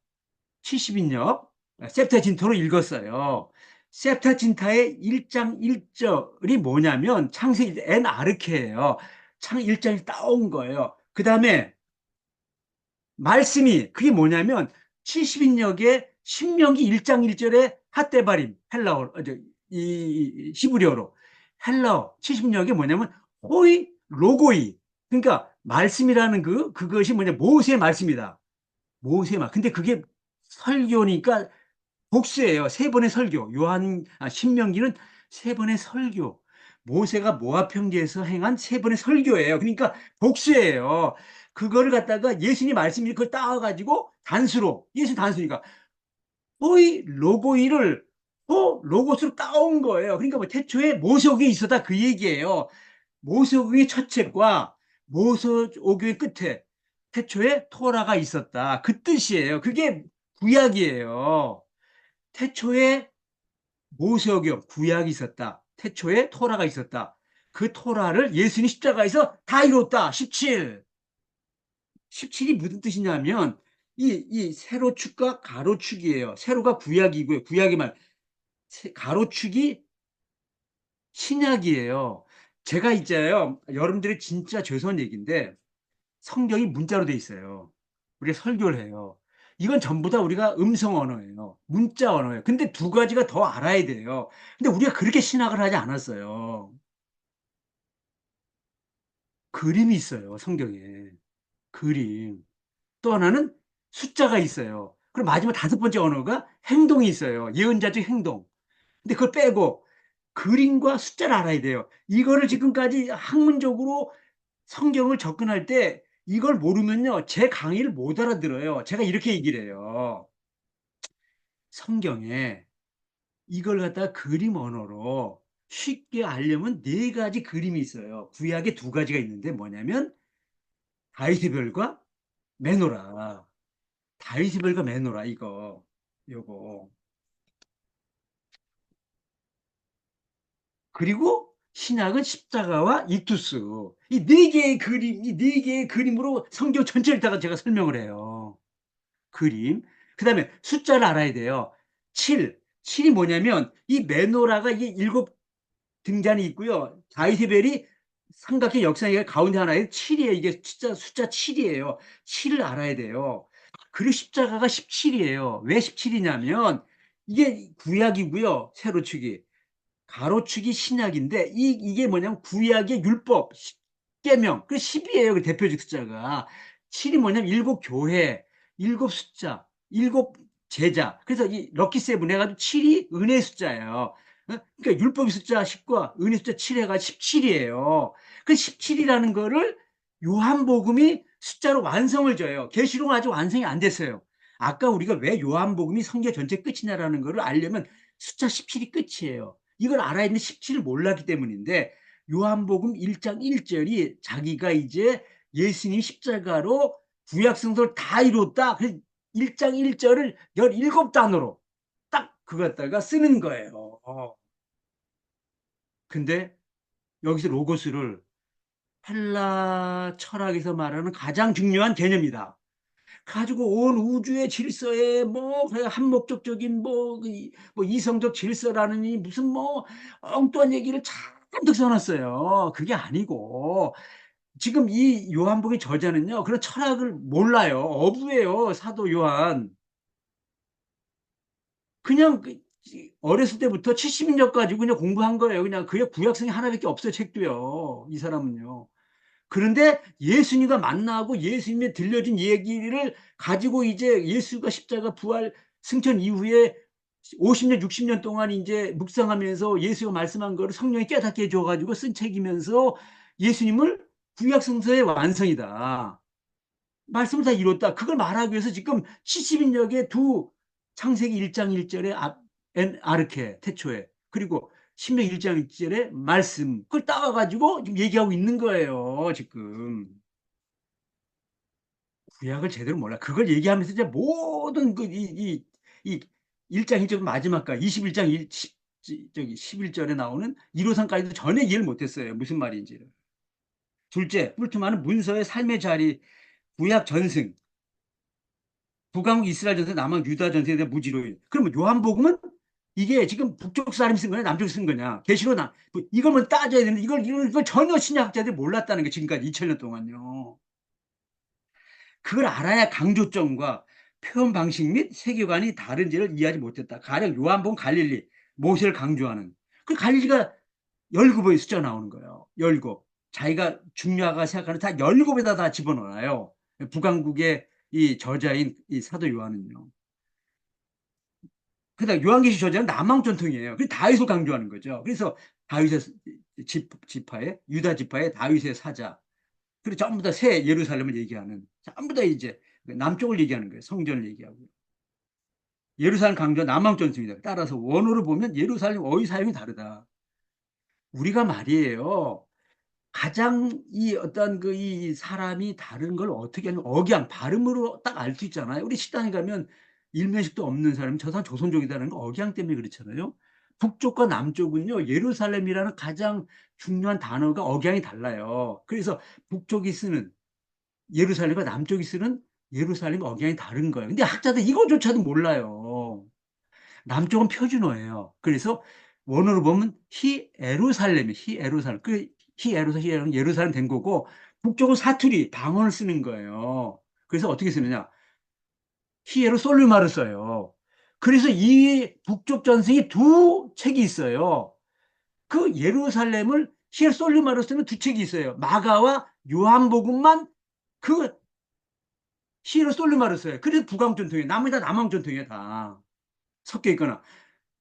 70인역 셉타진토로 읽었어요. 셉타진타의 1장 1절이 뭐냐면 창세기 엔아르케예요. 창 1장이 따온 거예요. 그 다음에 말씀이 그게 뭐냐면 70인역의 신명기 1장 1절의 핫데바림 헬라어 이 히브리어로 헬라어 70인역이 뭐냐면 호이 로고이 그러니까 말씀이라는 그것이 뭐냐 모세의 말씀이다. 모세의 말. 근데 그게 설교니까 복수예요. 세 번의 설교. 신명기는 세 번의 설교. 모세가 모압 평지에서 행한 세 번의 설교예요. 그러니까 복수예요. 그거를 갖다가 예수님 말씀이 그걸 따와가지고 단수로, 예수 단수니까, 호이, 로고이를 로고스로 따온 거예요. 그러니까 뭐 태초에 모세오경이 있었다 그 얘기예요. 모세오경의 첫 책과 모세오경의 끝에 태초에 토라가 있었다. 그 뜻이에요. 그게 구약이에요. 태초에 모세오경 구약이 있었다. 태초에 토라가 있었다. 그 토라를 예수님 십자가에서 다 이뤘다. 17. 17이 무슨 뜻이냐면 이 세로축과 가로축이에요. 세로가 구약이고요. 구약이 말 가로축이 신약이에요. 제가 있잖아요. 여러분들이 진짜 죄송한 얘기인데 성경이 문자로 돼 있어요. 우리가 설교를 해요. 이건 전부 다 우리가 음성 언어예요. 문자 언어예요. 근데 두 가지가 더 알아야 돼요. 근데 우리가 그렇게 신학을 하지 않았어요. 그림이 있어요, 성경에. 그림. 또 하나는 숫자가 있어요. 그럼 마지막 다섯 번째 언어가 행동이 있어요. 예언자적 행동. 근데 그걸 빼고 그림과 숫자를 알아야 돼요. 이거를 지금까지 학문적으로 성경을 접근할 때 이걸 모르면요, 제 강의를 못 알아들어요. 제가 이렇게 얘기를 해요. 성경에 이걸 갖다가 그림 언어로 쉽게 알려면 네 가지 그림이 있어요. 구약에 두 가지가 있는데 뭐냐면 다윗의 별과 메노라. 다윗의 별과 메노라 이거 요거. 그리고 신약은 십자가와 이투스. 이 네 개의 그림, 이 네 개의 그림으로 성경 전체를 다가 제가 설명을 해요. 그림. 그 다음에 숫자를 알아야 돼요. 7. 7이 뭐냐면 이 메노라가 이게 일곱 등잔이 있고요. 다이세벨이 삼각형 역상의 가운데 하나에 7이에요. 이게 숫자 7이에요. 7을 알아야 돼요. 그리고 십자가가 17이에요. 왜 17이냐면 이게 구약이고요. 세로축이. 가로축이 신약인데 이게 뭐냐면 구약의 율법, 십계명. 그 10이에요. 그 대표적 숫자가. 7이 뭐냐면 일곱 교회, 일곱 숫자, 일곱 제자. 그래서 이 럭키 세븐 해가지고 7이 은혜 숫자예요. 그러니까 율법의 숫자 10과 은혜 숫자 7 해가 17이에요. 그 17이라는 거를 요한복음이 숫자로 완성을 줘요. 계시록은 아직 완성이 안 됐어요. 아까 우리가 왜 요한복음이 성경 전체 끝이냐라는 거를 알려면 숫자 17이 끝이에요. 이걸 알아야 되는데 17을 몰랐기 때문인데 요한복음 1장 1절이 자기가 이제 예수님 십자가로 구약 성서를 다 이뤘다. 그래서 1장 1절을 17단어로 딱 그거 갖다가 쓰는 거예요. 근데 여기서 로고스를 헬라 철학에서 말하는 가장 중요한 개념이다. 가지고 온 우주의 질서에 뭐 한목적적인 뭐 이성적 질서라느니 무슨 뭐 엉뚱한 얘기를 잔뜩 써놨어요. 그게 아니고 지금 이 요한복음의 저자는요 그런 철학을 몰라요. 어부예요 사도 요한. 그냥 어렸을 때부터 70년 가지고 그냥 공부한 거예요. 그냥 그게 구약성이 하나밖에 없어요 책도요. 이 사람은요. 그런데 예수님과 만나고 예수님의 들려진 얘기를 가지고 이제 예수가 십자가 부활 승천 이후에 50년, 60년 동안 이제 묵상하면서 예수가 말씀한 거를 성령이 깨닫게 해줘가지고 쓴 책이면서 예수님을 구약 성서의 완성이다. 말씀을 다 이뤘다. 그걸 말하기 위해서 지금 70인역의 두 창세기 1장 1절에 아르케 태초에 그리고 신명기 1장 1절에 말씀 그걸 따와가지고 지금 얘기하고 있는 거예요. 지금 구약을 제대로 몰라. 그걸 얘기하면서 이제 모든 이 1장 1절 마지막까 21장 11절에 나오는 1호상까지도 전혀 이해를 못했어요. 무슨 말인지를. 둘째, 뿔트만은 문서의 삶의 자리, 구약 전승, 북왕국 이스라엘 전세, 남왕 유다 전세에 대한 무지로일. 그러면 요한복음은 이게 지금 북쪽 사람이 쓴 거냐, 남쪽 쓴 거냐, 계시로 이걸 뭐 따져야 되는데 이걸 전혀 신약학자들이 몰랐다는 게 지금까지 2000년 동안요. 그걸 알아야 강조점과 표현 방식 및 세계관이 다른지를 이해하지 못했다. 가령 요한복음 갈릴리, 모세를 강조하는. 그 갈릴리가 17의 숫자 나오는 거예요. 17. 자기가 중요하가 생각하는 다 17에다 다 집어넣어요. 북왕국의 이 저자인 이 사도 요한은요. 그다음 요한계시 저자는 남왕 전통이에요. 그 다윗을 강조하는 거죠. 그래서 다윗의 지파의 유다 지파의 다윗의 사자. 그리고 전부 다 새 예루살렘을 얘기하는 전부 다 이제 남쪽을 얘기하는 거예요. 성전을 얘기하고. 예루살렘 강조 남왕 전통이다. 따라서 원어로 보면 예루살렘 어휘 사용이 다르다. 우리가 말이에요. 가장 이 어떤 그 이 사람이 다른 걸 어떻게 하는 억양 발음으로 딱 알 수 있잖아요. 우리 식당에 가면 일면식도 없는 사람이 저 사람 조선족이다는 거 억양 때문에 그렇잖아요. 북쪽과 남쪽은요 예루살렘이라는 가장 중요한 단어가 억양이 달라요. 그래서 북쪽이 쓰는 예루살렘과 남쪽이 쓰는 예루살렘 억양이 다른 거예요. 근데 학자들 이거조차도 몰라요. 남쪽은 표준어예요. 그래서 원어로 보면 히에루살렘이 히에루살렘. 그 히에루살렘 예루살렘 된 거고 북쪽은 사투리 방언을 쓰는 거예요. 그래서 어떻게 쓰느냐? 히에루솔리마를 써요. 그래서 이 북쪽 전승이 두 책이 있어요. 그 예루살렘을 히에루솔리마로 쓰는 두 책이 있어요. 마가와 요한복음만 그 히에루솔리마로 써요. 그래서 북왕 전통이에요. 나머지 다 남왕 전통이에요. 다 섞여 있거나.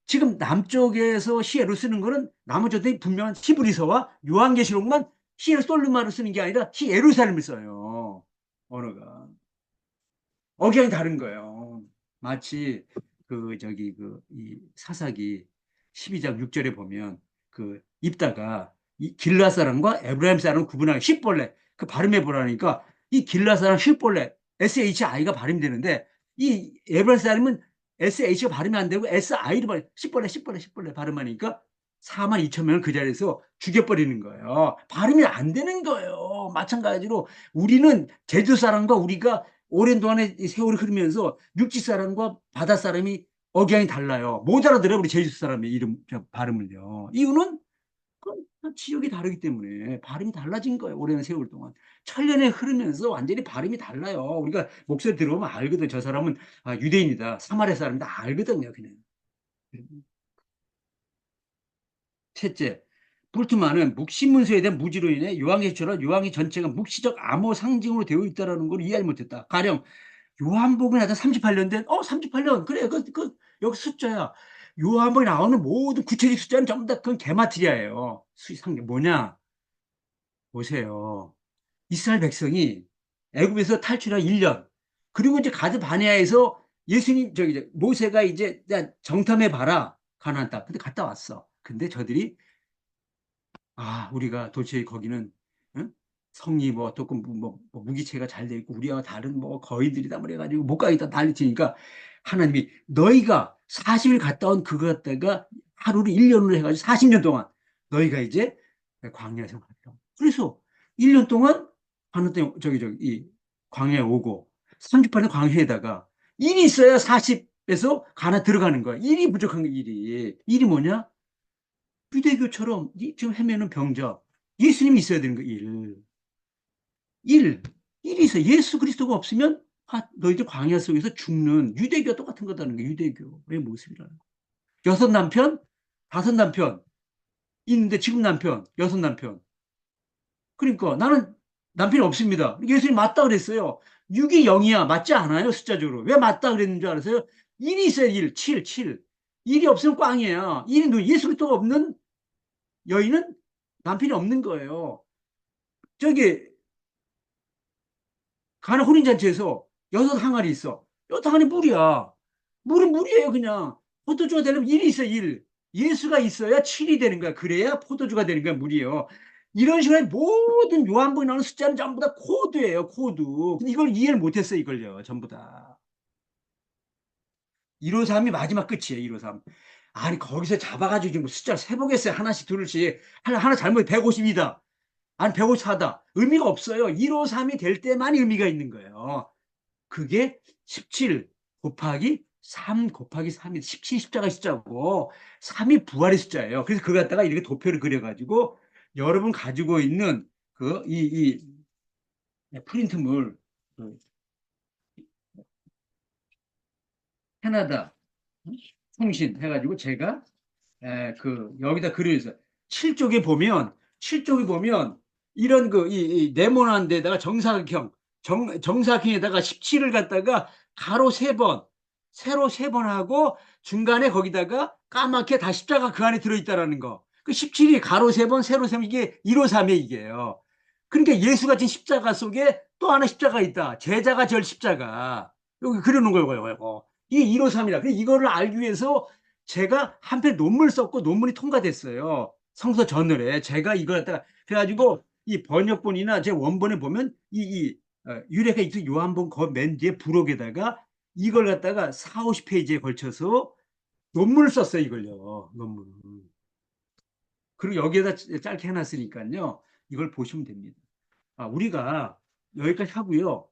지금 남쪽에서 시에로 쓰는 거는 나머지들이 분명한 히브리서와 요한계시록만 시에로 솔루마로 쓰는 게 아니라 시에루살렘을 써요. 언어가. 억양이 다른 거예요. 마치 이 사사기 12장 6절에 보면 그 입다가 이 길라 사람과 에브라임 사람을 구분하기 십벌레 그 발음해 보라니까 이 길라 사람 십벌레 SHI가 발음이 되는데 이 에브라임 사람은 SH가 발음이 안 되고 SI로 발음 십벌레 발음하니까 4만 2천 명을 그 자리에서 죽여버리는 거예요. 발음이 안 되는 거예요. 마찬가지로 우리는 제주 사람과 우리가 오랜 동안의 세월이 흐르면서 육지 사람과 바다 사람이 억양이 달라요. 못 알아들어요, 우리 제주 사람의 이름, 발음을요. 이유는 그 지역이 다르기 때문에 발음이 달라진 거예요, 오랜 세월 동안. 천년에 흐르면서 완전히 발음이 달라요. 우리가 목소리 들어보면 알거든. 저 사람은 유대인이다, 사마리아 사람이다, 알거든요, 그냥. 셋째, 볼트만은 묵시문서에 대한 무지로 인해 요한계시처럼 요한계 전체가 묵시적 암호 상징으로 되어 있다는 걸 이해하지 못했다. 가령 요한복음에 나타 38년 된, 38년. 그래, 여기 숫자야. 요한복음에 나오는 모든 구체적 숫자는 전부 다 그건 게마트리아예요. 수상계 뭐냐? 보세요. 이스라엘 백성이 애굽에서 탈출한 1년. 그리고 이제 가드 바네아에서 예수님, 모세가 이제 정탐해 봐라. 가나안 땅. 근데 갔다 왔어. 근데 저들이 우리가 도대체 거기는 응? 성리 뭐 어떻고 뭐 무기체가 잘 돼 있고 우리와 다른 뭐 거인들이다 그래가지고 못 가겠다 난리치니까 하나님이 너희가 40일 갔다 온 그거 갖다가 하루를 1년으로 해가지고 40년 동안 너희가 이제 광야 생활하라. 그래서 1년 동안 하늘 때 이 광야에 오고 38년 광야에다가 일이 있어야 40에서 가나 들어가는 거야. 일이 부족한 거 일이. 일이 뭐냐? 유대교처럼 지금 헤매는 병자 예수님이 있어야 되는 거 일이 있어. 예수 그리스도가 없으면 너희들 광야 속에서 죽는 유대교와 똑같은 거다는 게 유대교의 모습이라는 거. 여섯 남편, 다섯 남편 있는데 지금 남편, 여섯 남편. 그러니까 나는 남편이 없습니다. 예수님 맞다 그랬어요. 6이 0이야. 맞지 않아요, 숫자적으로. 왜 맞다 그랬는 줄 알았어요? 일이 있어야 일, 7, 7. 일이 없으면 꽝이야. 예수 그리스도가 없는 여인은 남편이 없는 거예요. 저기 가나 혼인잔치에서 여섯 항아리 있어. 여섯 항아리 물이야. 물은 물이에요, 그냥. 포도주가 되려면 일이 있어, 일. 예수가 있어야 칠이 되는 거야. 그래야 포도주가 되는 거야, 물이요. 이런 식으로 모든 요한복음에 나오는 숫자는 전부 다 코드예요, 코드. 근데 이걸 이해를 못했어, 이걸요, 전부 다. 153이 마지막 끝이에요, 153. 아니, 거기서 잡아가지고 지금 숫자를 세보겠어요. 하나씩 둘씩. 하나 잘못 152다. 아니, 154다. 의미가 없어요. 153이 될 때만 의미가 있는 거예요. 그게 17 곱하기 3 곱하기 3이 17 십자가 숫자고 3이 부활의 숫자예요. 그래서 그거 갖다가 이렇게 도표를 그려가지고 여러분 가지고 있는 프린트물 캐나다 통신 해가지고 제가 여기다 글을 해서 7쪽에 보면 7쪽에 보면 이런 이 네모난 데다가 정사각형에다가 17을 갖다가 가로 세 번, 세로 세 번 하고 중간에 거기다가 까맣게 다 십자가 그 안에 들어있다라는 거. 그 17이 가로 세 번, 세로 세 번, 이게 153에 이게요. 그러니까 예수 같은 십자가 속에 또 하나 십자가 있다. 제자가 절 십자가. 여기 그려놓은 거예요. 이게 153이라. 이거를 알기 위해서 제가 한편 논문을 썼고 논문이 통과됐어요. 성서 저널에. 제가 이걸 갖다가 그래가지고 이 번역본이나 제 원본에 보면 유래가 있어 요한본 그 맨 뒤에 부록에다가 이걸 갖다가 4, 50페이지에 걸쳐서 논문을 썼어요, 이걸요. 논문. 그리고 여기에다 짧게 해놨으니까요. 이걸 보시면 됩니다. 우리가 여기까지 하고요.